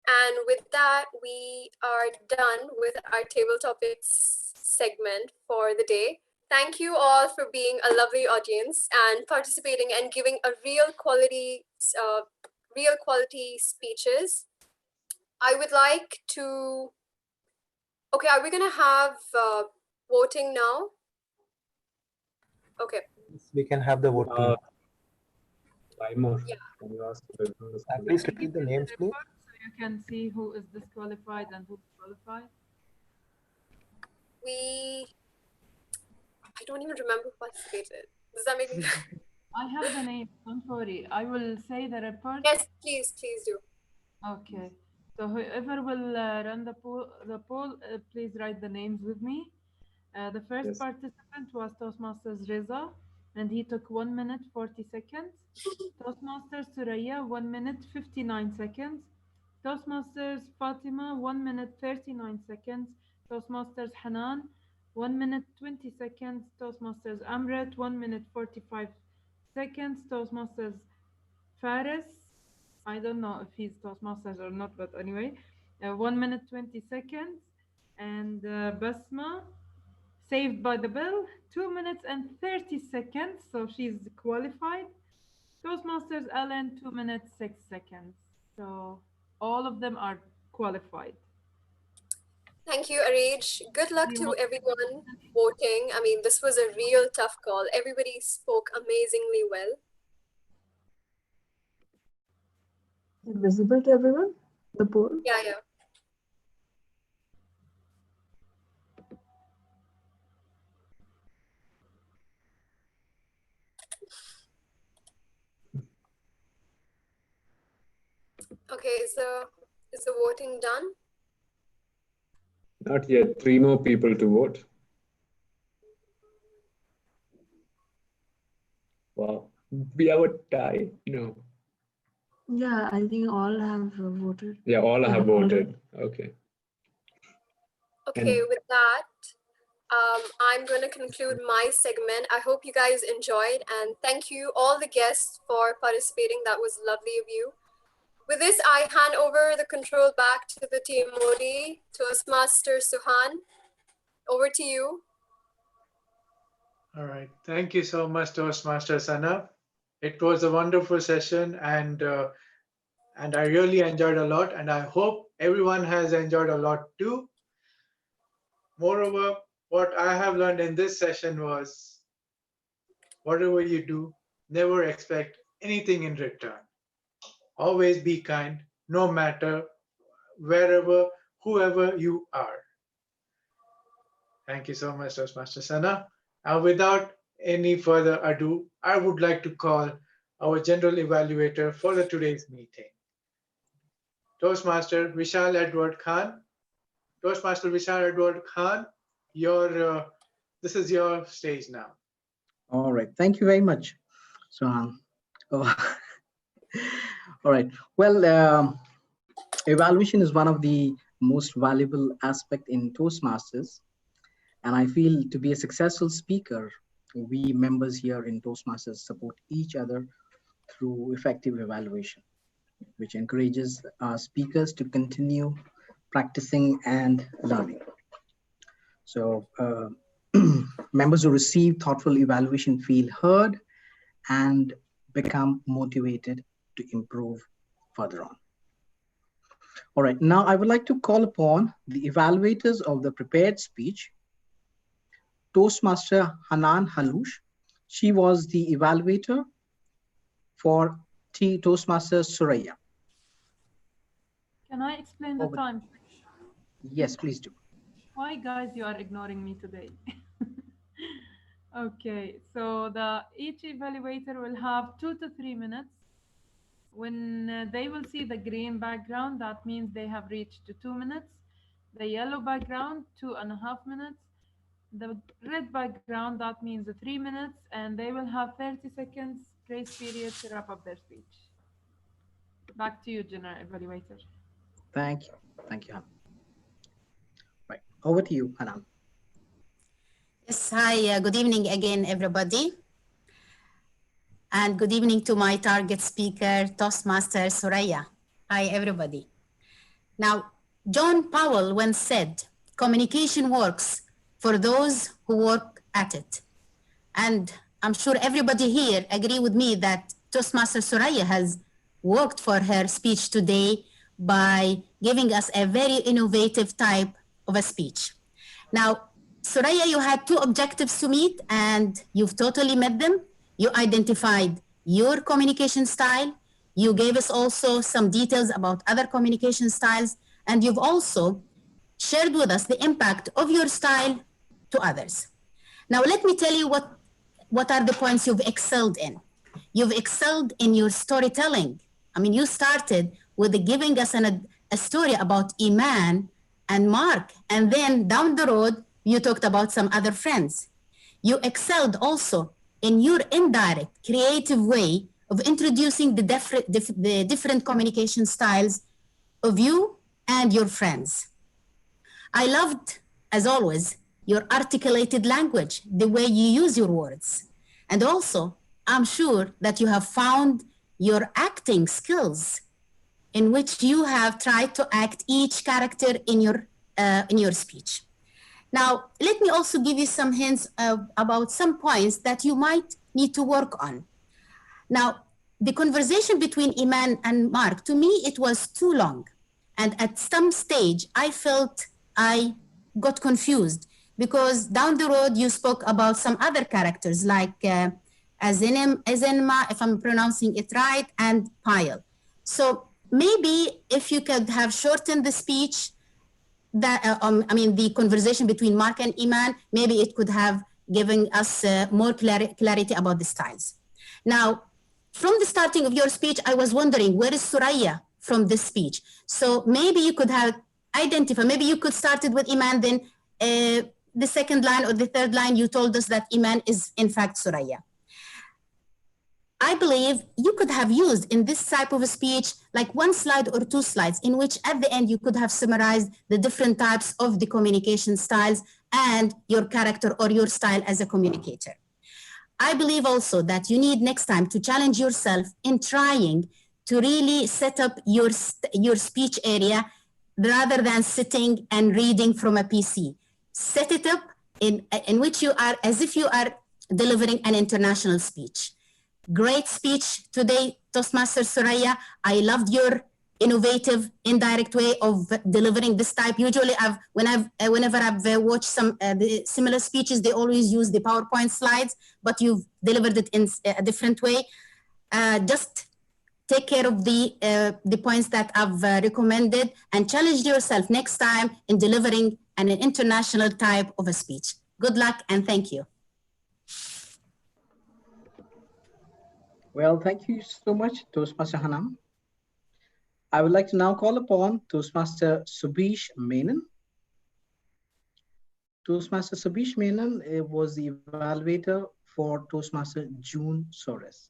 And with that, we are done with our table topics segment for the day. Thank you all for being a lovely audience and participating and giving a real quality speeches. I would like to, okay, are we gonna have voting now? Okay. We can have the voting. Timer. Yeah. Please repeat the names, please. So you can see who is disqualified and who's qualified. I don't even remember who participated. Does that make me? I have the name. Don't worry. I will say the report. Yes, please do. Okay. So whoever will run the poll, please write the names with me. The first participant was Toastmasters Reza, and he took 1 minute 40 seconds. Toastmasters Suraya, 1 minute 59 seconds. Toastmasters Fatima, 1 minute 39 seconds. Toastmasters Hanan, 1 minute 20 seconds. Toastmasters Amrit, 1 minute 45 seconds. Toastmasters Faris, I don't know if he's Toastmasters or not, but anyway, 1 minute 20 seconds. And Basma, Saved by the Bell, 2 minutes and 30 seconds, so she's qualified. Toastmasters Ellen, 2 minutes 6 seconds. So all of them are qualified. Thank you, Arij. Good luck to everyone voting. I mean, this was a real tough call. Everybody spoke amazingly well. Is it visible to everyone? The poll? Yeah. Okay, is the voting done? Not yet. 3 more people to vote. Wow. We have a tie. No. Yeah, I think all have voted. Yeah, all have voted. Okay. Okay, with that, I'm going to conclude my segment. I hope you guys enjoyed, and thank you all the guests for participating. That was lovely of you. With this, I hand over the control back to the team Modi, Toastmaster Suhan. Over to you. All right. Thank you so much, Toastmaster Sana. It was a wonderful session, and I really enjoyed a lot, and I hope everyone has enjoyed a lot too. Moreover, what I have learned in this session was, whatever you do, never expect anything in return. Always be kind, no matter wherever, whoever you are. Thank you so much, Toastmaster Sana. Without any further ado, I would like to call our general evaluator for today's meeting, Toastmaster Vishal Edward Khan. Toastmaster Vishal Edward Khan, your this is your stage now. All right. Thank you very much, Sohan. Oh. All right. Well, evaluation is one of the most valuable aspect in Toastmasters. And I feel to be a successful speaker, we members here in Toastmasters support each other through effective evaluation, which encourages our speakers to continue practicing and learning. So members who receive thoughtful evaluation feel heard and become motivated to improve further on. All right, now I would like to call upon the evaluators of the prepared speech, Toastmaster Hanan Haloush. She was the evaluator for Toastmaster Suraya. Can I explain the time? Yes, please do. Why, guys, you are ignoring me today? Okay, so each evaluator will have 2 to 3 minutes. When they will see the green background, that means they have reached 2 minutes. The yellow background, 2.5 minutes. The red background, that means 3 minutes, and they will have 30 seconds grace period to wrap up their speech. Back to you, General Evaluator. Thank you. Thank you, Hanan. Right, over to you, Hanan. Yes, hi, good evening again, everybody. And good evening to my target speaker, Toastmaster Suraya. Hi, everybody. Now, John Powell once said, communication works for those who work at it. And I'm sure everybody here agree with me that Toastmaster Suraya has worked for her speech today by giving us a very innovative type of a speech. Now, Suraya, you had 2 objectives to meet and you've totally met them. You identified your communication style. You gave us also some details about other communication styles. And you've also shared with us the impact of your style to others. Now, let me tell you what are the points you've excelled in. You've excelled in your storytelling. I mean, you started with giving us a story about Iman and Mark, and then down the road, you talked about some other friends. You excelled also in your indirect, creative way of introducing the different communication styles of you and your friends. I loved, as always, your articulated language, the way you use your words. And also, I'm sure that you have found your acting skills in which you have tried to act each character in your speech. Now, let me also give you some hints about some points that you might need to work on. Now, the conversation between Iman and Mark, to me, it was too long. And at some stage, I felt I got confused because down the road, you spoke about some other characters like Azenma, if I'm pronouncing it right, and Payal. So maybe if you could have shortened the speech, the conversation between Mark and Iman, maybe it could have given us more clarity about the styles. Now, from the starting of your speech, I was wondering, where is Suraya from this speech? So maybe you could have identified, maybe you could start it with Iman, then the second line or the third line, you told us that Iman is in fact Suraya. I believe you could have used in this type of a speech like 1 slide or 2 slides in which at the end you could have summarized the different types of the communication styles and your character or your style as a communicator. I believe also that you need next time to challenge yourself in trying to really set up your speech area rather than sitting and reading from a PC. Set it up in which you are as if you are delivering an international speech. Great speech today, Toastmaster Suraya. I loved your innovative, indirect way of delivering this type. Usually, whenever I've watched some similar speeches, they always use the PowerPoint slides, but you've delivered it in a different way. Just take care of the points that I've recommended and challenge yourself next time in delivering an international type of a speech. Good luck and thank you. Well, thank you so much, Toastmaster Hanan. I would like to now call upon Toastmaster Subish Menon. Toastmaster Sabish Menon was the evaluator for Toastmaster June Soros.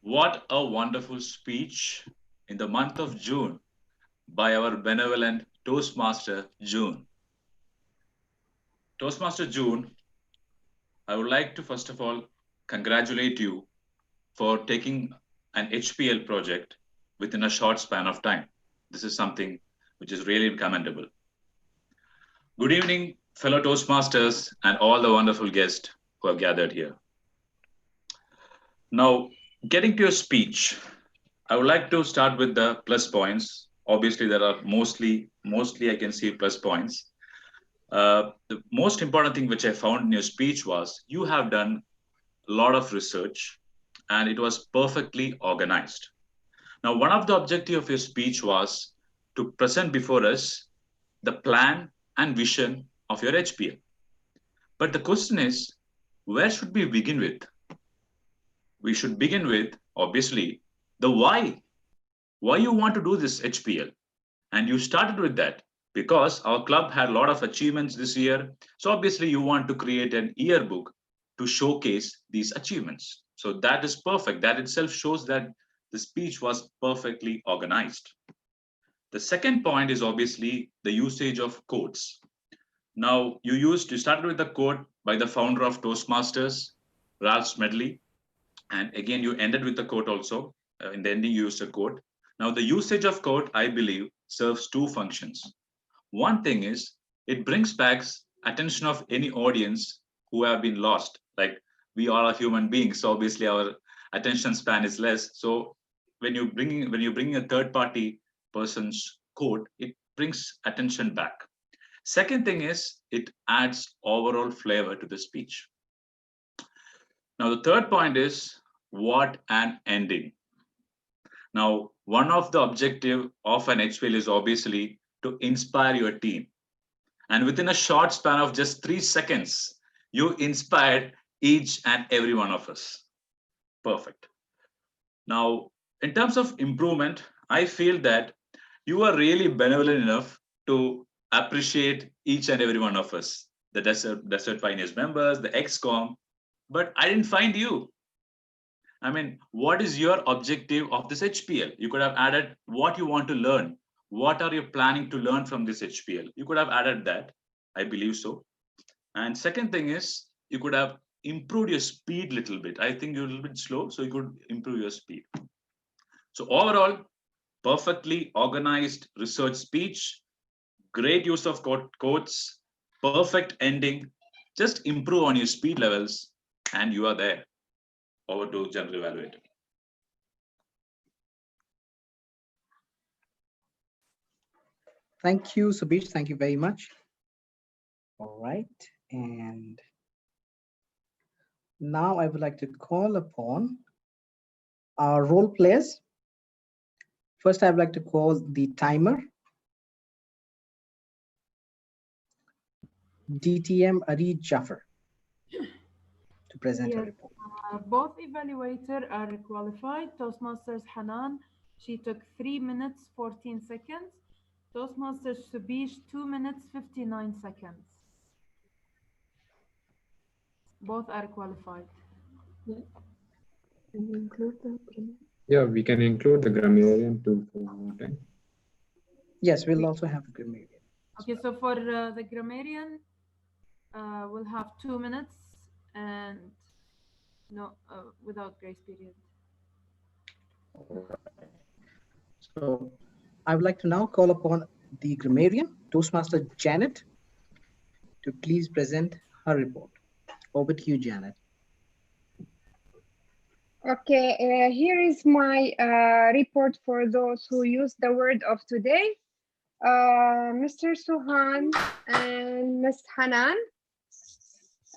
What a wonderful speech in the month of June by our benevolent Toastmaster June. Toastmaster June, I would like to first of all congratulate you for taking an HPL project within a short span of time. This is something which is really commendable. Good evening, fellow Toastmasters and all the wonderful guests who have gathered here. Now, getting to your speech, I would like to start with the plus points. Obviously, there are mostly I can see plus points. The most important thing which I found in your speech was you have done a lot of research and it was perfectly organized. Now, one of the objectives of your speech was to present before us the plan and vision of your HPL. But the question is, where should we begin with? We should begin with, obviously, the why. Why you want to do this HPL? And you started with that because our club had a lot of achievements this year. So obviously you want to create an yearbook to showcase these achievements. So that is perfect. That itself shows that the speech was perfectly organized. The second point is obviously the usage of quotes. Now you started with a quote by the founder of Toastmasters, Ralph Smedley. And again, you ended with a quote also. In the ending, you used a quote. Now, the usage of quote, I believe, serves two functions. One thing is, it brings back attention of any audience who have been lost. Like, we are human beings, so obviously our attention span is less. So when you bring a third-party person's quote, it brings attention back. Second thing is, it adds overall flavor to the speech. Now, the third point is, what an ending. Now, one of the objective of an HPL is obviously to inspire your team. And within a short span of just 3 seconds, you inspired each and every one of us. Perfect. Now, in terms of improvement, I feel that you are really benevolent enough to appreciate each and every one of us, the Desert Pioneers members, the XCOM, but I didn't find you. I mean, what is your objective of this HPL? You could have added what you want to learn. What are you planning to learn from this HPL? You could have added that. I believe so. And second thing is, you could have improved your speed a little bit. I think you're a little bit slow, so you could improve your speed. So overall, perfectly organized research speech, great use of quotes, perfect ending. Just improve on your speed levels, and you are there. Over to General Evaluator. Thank you, Sabish. Thank you very much. All right. And now I would like to call upon our role players. First, I would like to call the timer. DTM Arid Jaffer to present her report. Both evaluators are qualified. Toastmasters Hanan, she took 3 minutes 14 seconds. Toastmasters Subish 2 minutes 59 seconds. Both are qualified. Yeah. Can you include the Yeah, we can include the grammarian too for more time. Yes, we'll also have the grammarian. Okay, so for the grammarian, we'll have 2 minutes and no, without grace period. So I would like to now call upon the grammarian, Toastmaster Janet, to please present her report. Over to you, Janet. Okay, here is my report for those who use the word of today. Mr. Suhan and Ms. Hanan.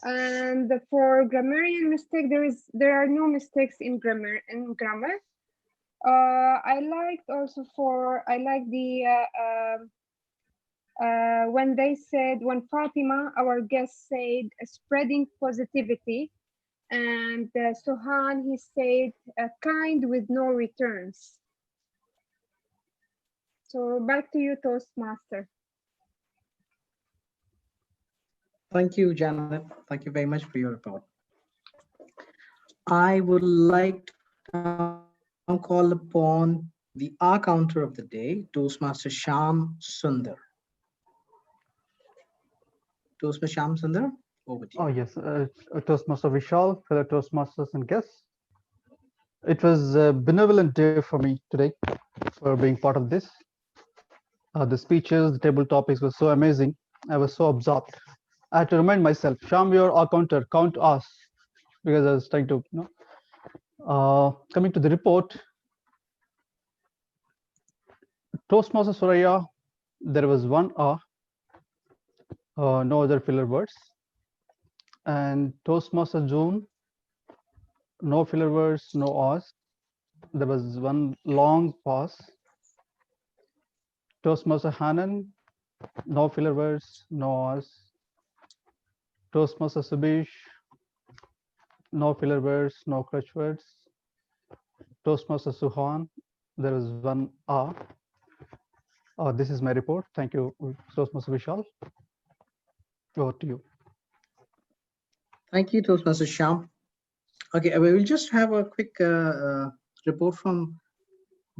And for grammarian mistake, there are no mistakes in grammar. I like when Fatima, our guest, said spreading positivity, and Suhan, he said kind with no returns. So back to you, Toastmaster. Thank you, Janet. Thank you very much for your report. I would like to now call upon the R counter of the day, Toastmaster Sham Sundar. Toastmaster Sham Sundar, over to you. Oh, yes. Toastmaster Vishal, fellow Toastmasters and guests. It was a benevolent day for me today for being part of this. The speeches, the table topics were so amazing. I was so absorbed. I had to remind myself, Sham, you're our counter, count us, because I was trying to, coming to the report, Toastmaster Suraya, there was one no other filler words. And Toastmaster June, no filler words, no R's. There was one long pause. Toastmaster Hanan, no filler words, no R's. Toastmaster Subish, no filler words, no crutch words. Toastmaster Suhan, there is one R. This is my report. Thank you, Toastmaster Vishal. Over to you. Thank you, Toastmaster Sham. Okay, we will just have a quick report from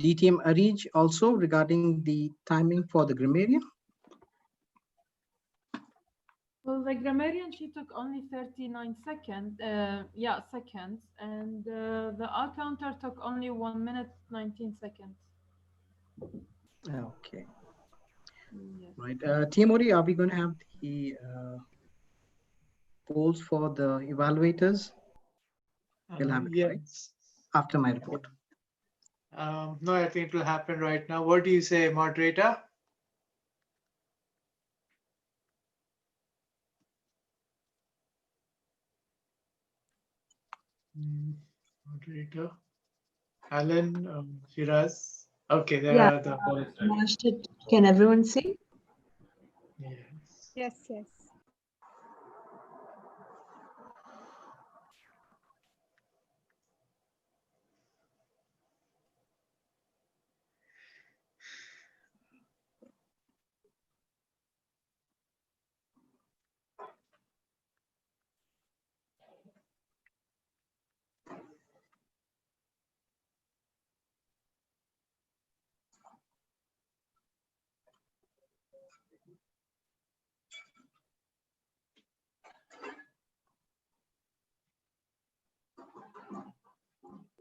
DTM Arij also regarding the timing for the grammarian. Well, the grammarian, she took only 39 seconds, seconds, and the R counter took only 1 minute, 19 seconds. Okay. Yes. Right. TMOD, are we going to have the polls for the evaluators? We'll have it, Yes. right? After my report. No, I think it will happen right now. What do you say, moderator? Moderator. Alan, Shiraz. Okay, there Yeah. are the polls. Can everyone see? Yes. Yes, yes.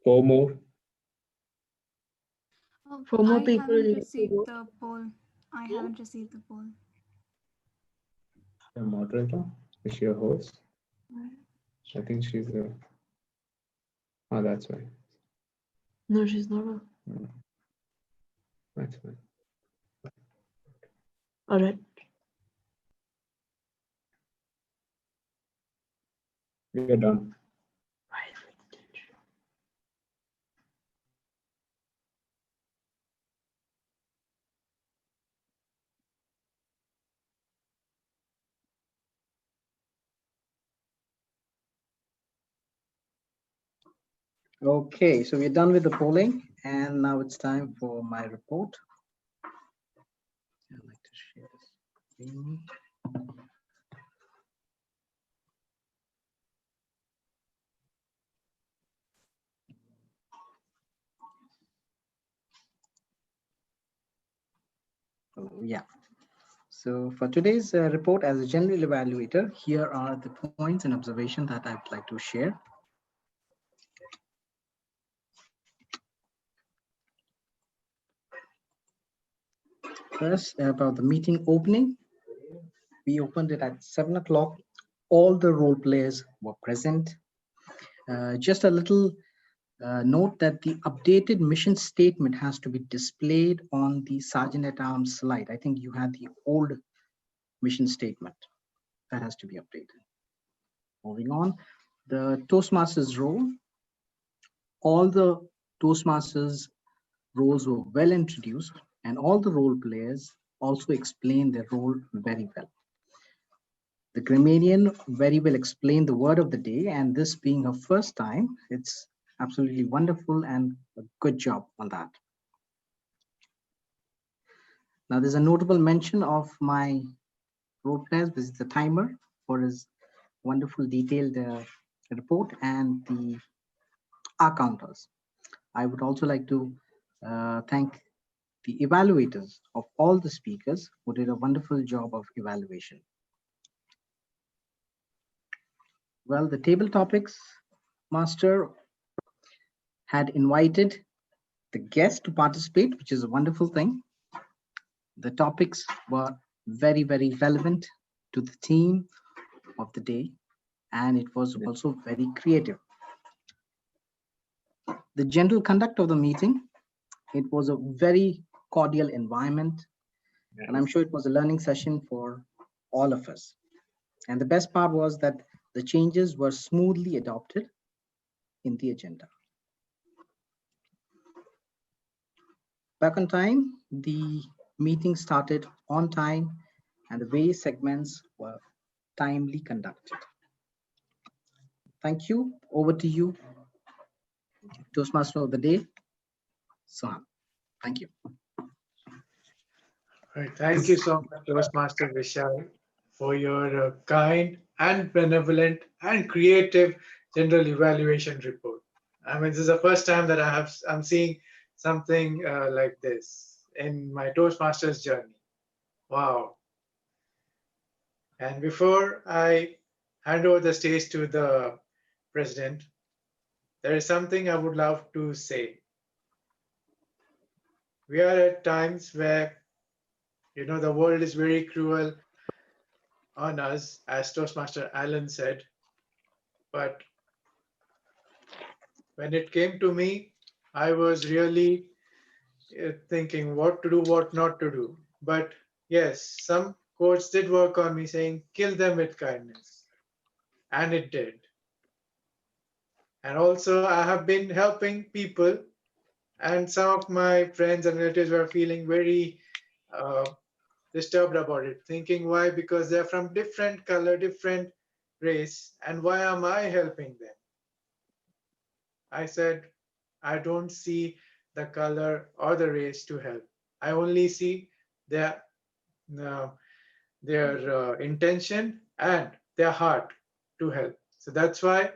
Four more. Four more I people haven't need to received vote. the poll. I haven't received the poll. The moderator, is she a host? I think she's a. Oh, that's right. No, she's not. That's fine. All right. We are done. Okay, so we're done with the polling, and now it's time for my report. I'd like to share this screen. Yeah. So for today's report as a general evaluator, here are the points and observations that I'd like to share. First, about the meeting opening. We opened it at 7 o'clock. All the role players were present. Just a little note that the updated mission statement has to be displayed on the Sergeant at Arms slide. I think you had the old mission statement that has to be updated. Moving on, the Toastmasters role. All the Toastmasters roles were well introduced, and all the role players also explained their role very well. The grammarian very well explained the word of the day, and this being her first time, it's absolutely wonderful and a good job on that. Now, there's a notable mention of my role players, which is the timer for his wonderful detailed report, and the R counters. I would also like to thank the evaluators of all the speakers who did a wonderful job of evaluation. Well, the table topics master had invited the guests to participate, which is a wonderful thing. The topics were very, very relevant to the theme of the day, and it was also very creative. The general conduct of the meeting, it was a very cordial environment, and I'm sure it was a learning session for all of us. And the best part was that the changes were smoothly adopted in the agenda. Back on time, the meeting started on time, and the various segments were timely conducted. Thank you. Over to you, Toastmaster of the day, Sohan. Thank you. Right. Thank you so much, Toastmaster Vishal, for your kind and benevolent and creative general evaluation report. I mean, this is the first time that I'm seeing something like this in my Toastmasters journey. Wow. And before I hand over the stage to the president, there is something I would love to say. We are at times where, you know, the world is very cruel on us, as Toastmaster Alan said. But when it came to me, I was really thinking what to do, what not to do. But yes, some quotes did work on me saying, kill them with kindness. And it did. And also, I have been helping people, and some of my friends and relatives were feeling very disturbed about it, thinking why? Because they're from different color, different race, and why am I helping them? I said, I don't see the color or the race to help. I only see their intention and their heart to help. So that's why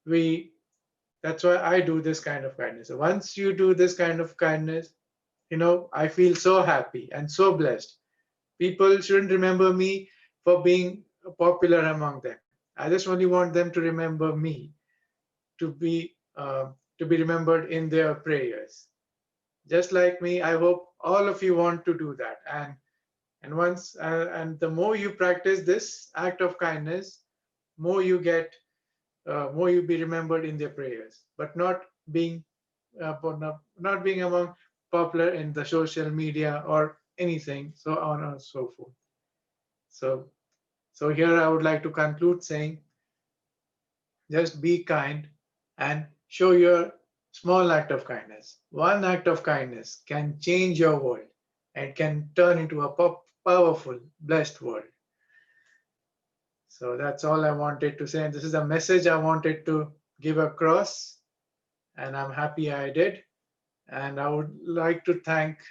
I do this kind of kindness. So once you do this kind of kindness, you know, I feel so happy and so blessed. People shouldn't remember me for being popular among them. I just only want them to remember me, to be remembered in their prayers. Just like me, I hope all of you want to do that. And the more you practice this act of kindness, more you get, more you be remembered in their prayers. But not being among popular in the social media or anything, so on and so forth. So here I would like to conclude saying, just be kind and show your small act of kindness. One act of kindness can change your world and can turn into a powerful, blessed world. So that's all I wanted to say. And this is a message I wanted to give across, and I'm happy I did. And I would like to thank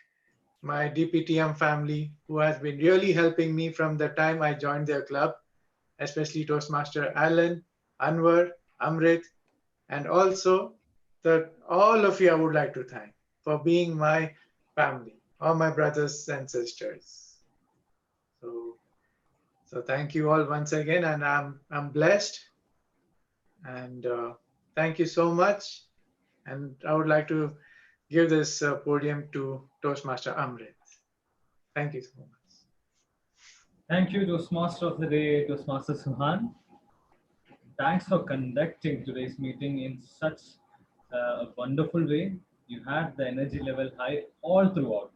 my DPTM family, who has been really helping me from the time I joined their club, especially Toastmaster Alan, Anwar, Amrit, and also all of you I would like to thank for being my family, all my brothers and sisters. So thank you all once again, and I'm blessed. And thank you so much. And I would like to give this podium to Toastmaster Amrit. Thank you so much. Thank you, Toastmaster of the Day, Toastmaster Suhan. Thanks for conducting today's meeting in such a wonderful way. You had the energy level high all throughout.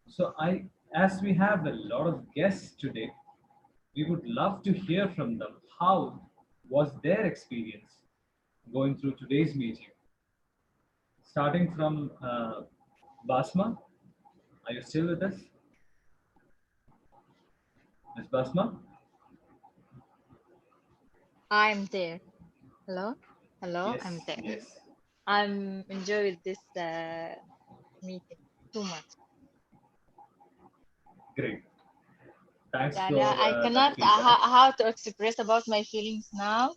So as we have a lot of guests today, we would love to hear from them. How was their experience going through today's meeting? Starting from Basma, are you still with us? Ms. Basma? I'm there. Hello? Hello, Yes, I'm there. yes. I'm enjoying this meeting. too much. Great. Thanks Yeah, for yeah, I that cannot feedback. how to express about my feelings now,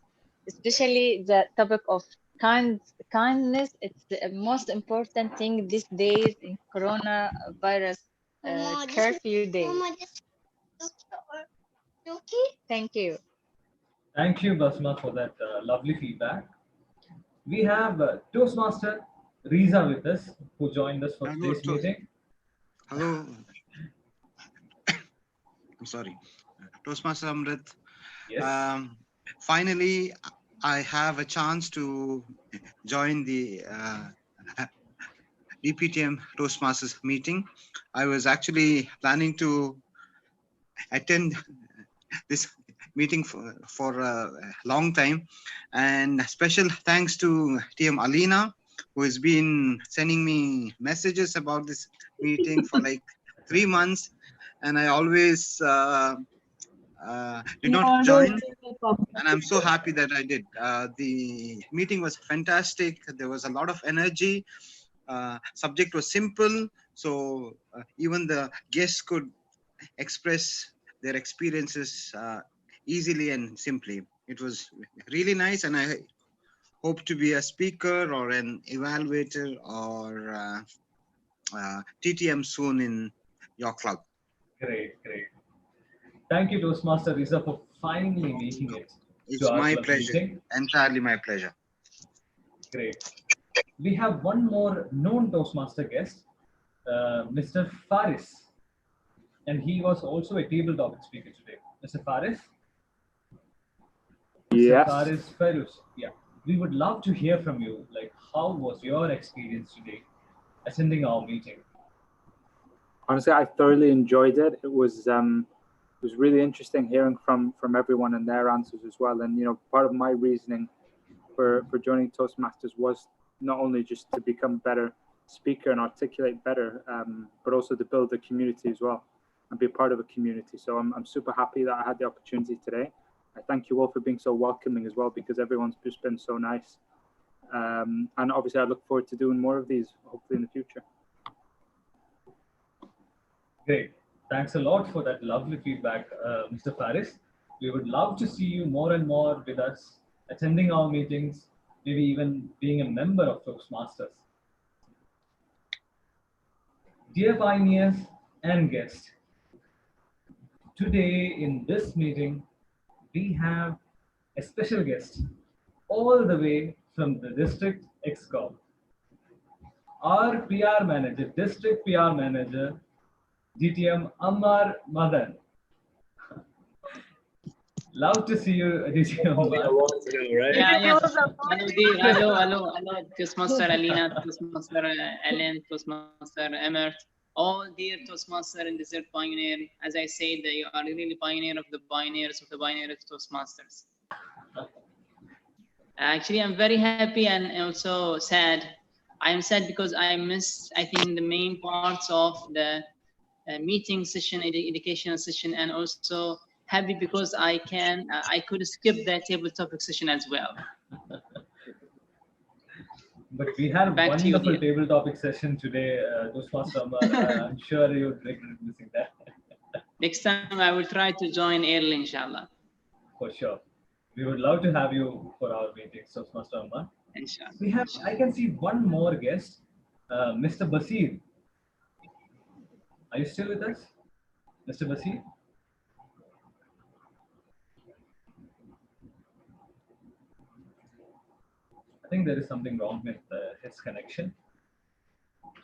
especially the topic of kindness. It's the most important thing these days in coronavirus curfew days. Thank you. Thank you, Basma, for that lovely feedback. We have Toastmaster Riza with us, who joined us for Hello, today's meeting. hello. I'm sorry, Toastmaster Amrit. Yes. Finally, I have a chance to join the DPTM Toastmasters meeting. I was actually planning to attend this meeting for a long time, and special thanks to TM Alina, who has been sending me messages about this meeting for like 3 months, and I always did not join, and I'm so happy that I did. The meeting was fantastic. There was a lot of energy. Subject was simple, so even the guests could express their experiences easily and simply. It was really nice, and I hope to be a speaker or an evaluator or TTM soon in your club. Great, great. Thank you, Toastmaster Riza, for finally making it It's to our my club pleasure, meeting. entirely my pleasure. Great. We have one more known Toastmaster guest, Mr. Faris, and he was also a table topic speaker today. Mr. Faris? Yes. Mr. Faris Ferus. Yeah. We would love to hear from you. Like, how was your experience today attending our meeting? Honestly, I thoroughly enjoyed it. It was really interesting hearing from everyone and their answers as well. And you know, part of my reasoning for joining Toastmasters was not only just to become a better speaker and articulate better, but also to build a community as well and be a part of a community. So I'm super happy that I had the opportunity today. I thank you all for being so welcoming as well, because everyone's just been so nice. And obviously, I look forward to doing more of these, hopefully in the future. Great. Thanks a lot for that lovely feedback, Mr. Faris. We would love to see you more and more with us, attending our meetings, maybe even being a member of Toastmasters. Dear pioneers and guests, today in this meeting, we have a special guest all the way from the district ExCom. Our PR manager, district PR manager, DTM Ammar Madan. Love to see you, DTM Ammar. Yeah, yeah. Hello, dear. Hello, Toastmaster Alina, Toastmaster Ellen, Toastmaster Emert, all dear Toastmaster and Desert Pioneer. As I said, you are really pioneer of the pioneers of the pioneer of Toastmasters. Actually, I'm very happy and also sad. I am sad because I missed, I think, the main parts of the meeting session, educational session, and also happy because I could skip that table topic session as well. But we had a wonderful table topic session today, Toastmaster Ammar. I'm sure you would regret missing that. Next time I will try to join early, inshallah. For sure. We would love to have you for our meeting, Toastmaster Ammar. Inshallah. We have, I can see one more guest, Mr. Basir. Are you still with us, Mr. Basir? I think there is something wrong with his connection.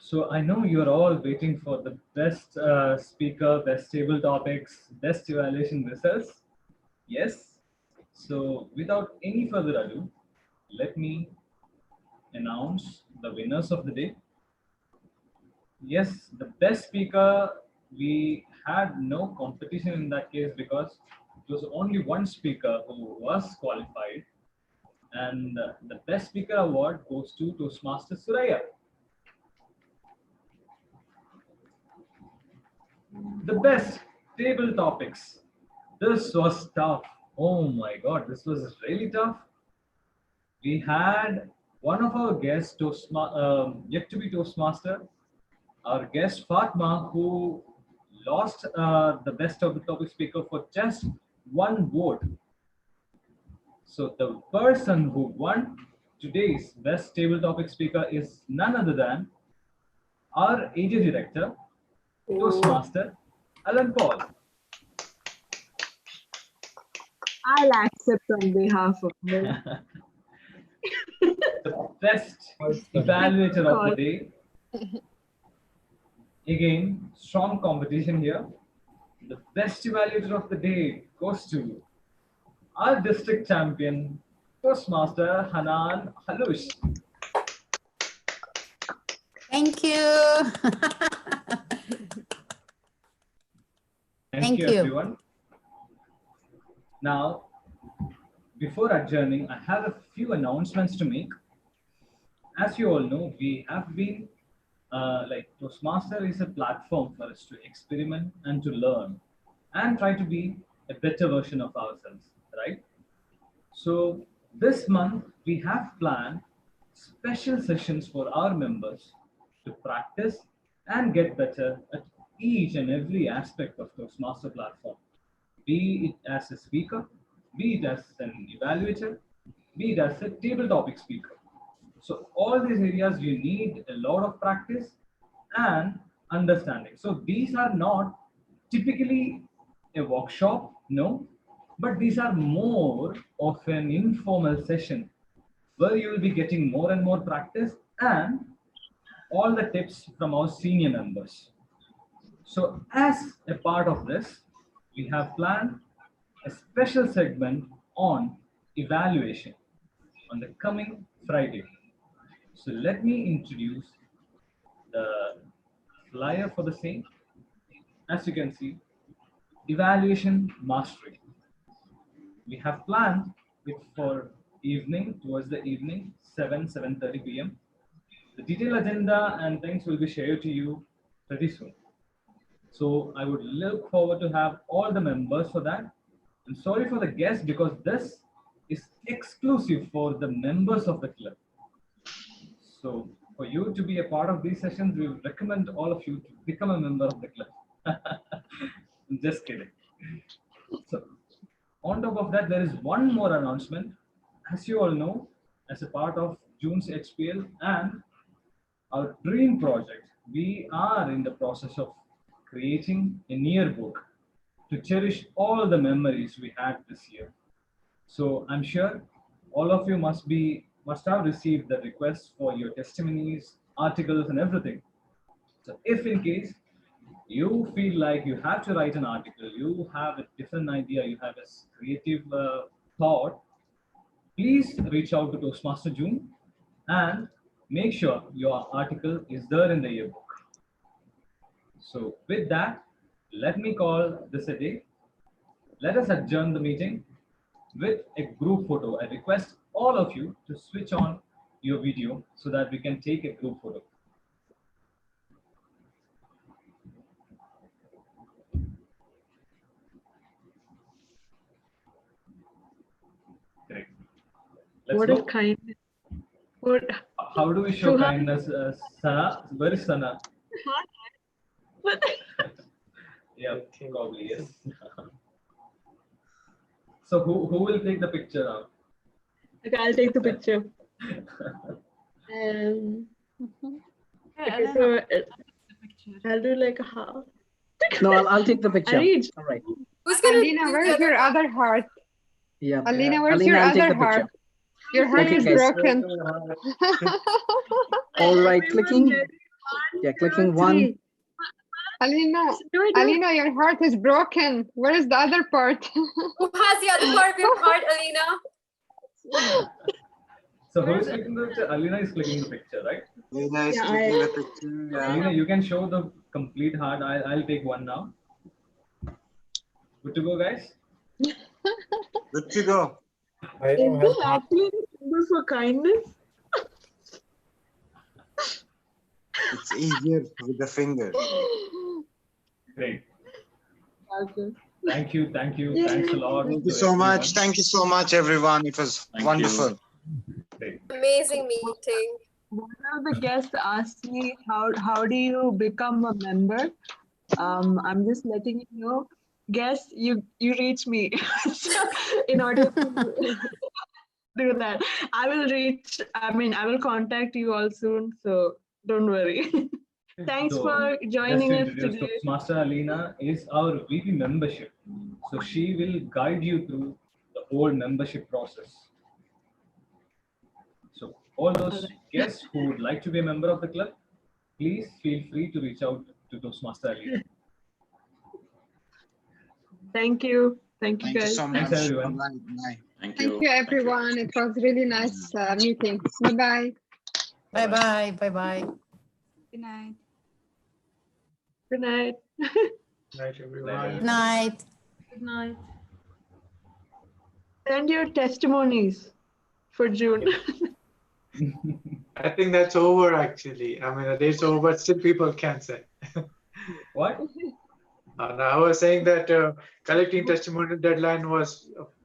So I know you're all waiting for the best speaker, best table topics, best evaluation results. Yes. So without any further ado, let me announce the winners of the day. Yes, the best speaker, we had no competition in that case because it was only one speaker who was qualified. And the best speaker award goes to Toastmaster Suraya. The best table topics. This was tough. Oh my God, this was really tough. We had one of our guests, yet to be Toastmaster, our guest Fatma, who lost the best of the topic speaker for just one vote. So the person who won today's best table topic speaker is none other than our AJ director, Toastmaster Alan Paul. I'll accept on behalf of me. The best evaluator of the day. Again, strong competition here. The best evaluator of the day goes to our district champion, Toastmaster Hanan Halush. Thank you. Thank you, everyone. Now, before adjourning, I have a few announcements to make. As you all know, we have been Toastmaster is a platform for us to experiment and to learn and try to be a better version of ourselves, right? So this month we have planned special sessions for our members to practice and get better at each and every aspect of Toastmaster platform, be it as a speaker, be it as an evaluator, be it as a table topic speaker. So all these areas you need a lot of practice and understanding. So these are not typically a workshop, no, but these are more of an informal session where you will be getting more and more practice and all the tips from our senior members. So as a part of this, we have planned a special segment on evaluation on the coming Friday. So let me introduce the flyer for the same. As you can see, evaluation mastery. We have planned it for evening, towards the evening, 7:30 p.m. The detailed agenda and things will be shared to you pretty soon. So I would look forward to have all the members for that. I'm sorry for the guests because this is exclusive for the members of the club. So for you to be a part of these sessions, we would recommend all of you to become a member of the club. I'm just kidding. So on top of that, there is one more announcement. As you all know, as a part of June's HPL and our dream project, we are in the process of creating a yearbook to cherish all the memories we had this year. So I'm sure all of you must have received the requests for your testimonies, articles, and everything. So if in case you feel like you have to write an article, you have a different idea, you have a creative thought, please reach out to Toastmaster June and make sure your article is there in the yearbook. So with that, let me call this a day. Let us adjourn the meeting with a group photo. I request all of you to switch on your video so that we can take a group photo. Great. What is kindness? How do we show kindness? Sana, where is Sana? Yeah, probably yes. So who will take the picture now? Okay, I'll take the picture. Okay, so I'll do like a heart. No, I'll take the picture. All right. Who's gonna Alina, where's your other heart? Yeah. Alina, where's Alina, your I'll take other the picture. heart? Your heart Okay, is guys. broken. All right, clicking. Yeah, clicking one. Alina, Alina, your heart is broken. Where is the other part? Who has the other part of your heart, Alina? So who is clicking the picture? Alina is clicking the picture, right? Alina is clicking the picture. Yeah. Alina, you can show the complete heart. I'll take one now. Good to go, guys? Good to go. Is this actually a symbol for kindness? It's easier with the finger. Great. Okay. Thank you. Thanks a lot. Thank you so much. Thank you so much, everyone. It was wonderful. Amazing meeting. one of the guests asked me how do you become a member? I'm just letting you know. Guess you reach me so in order to do that. I will contact you all soon, so don't worry. Thanks So, for just joining to us introduce today. Toastmaster Alina is our VP membership. So she will guide you through the whole membership process. So all those guests who would like to be a member of the club, please feel free to reach out to Toastmaster Alina. Thank you. Thank you, Thank you guys. so much. Thanks, everyone. Bye. Thank Thank you, everyone. It was really nice meeting. Bye-bye. Bye-bye. Bye-bye. Good night. Good night. Night, everyone. Good night. Good night. Send your testimonies for June. I think that's over actually. I mean, the date's over, but still people can say. What? And I was saying that collecting testimonial deadline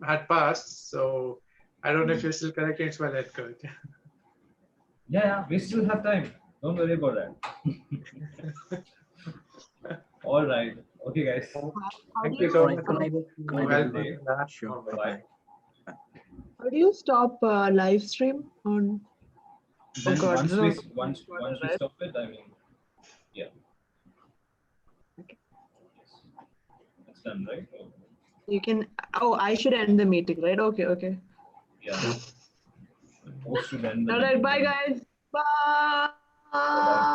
had passed, so I don't know if you're still collecting. It's well and good. Yeah, we still have time. Don't worry about that. All right. Okay, guys. Thank you so much. Sure. Bye. How do you stop live stream on? Then God, once no, we no. once we Right? stop it, I mean, yeah. Okay. It's done, right? You can. Oh, I should end the meeting, right? Okay, okay. Yeah. Supposed to end the All right, meeting. bye, guys. Bye. Bye-bye.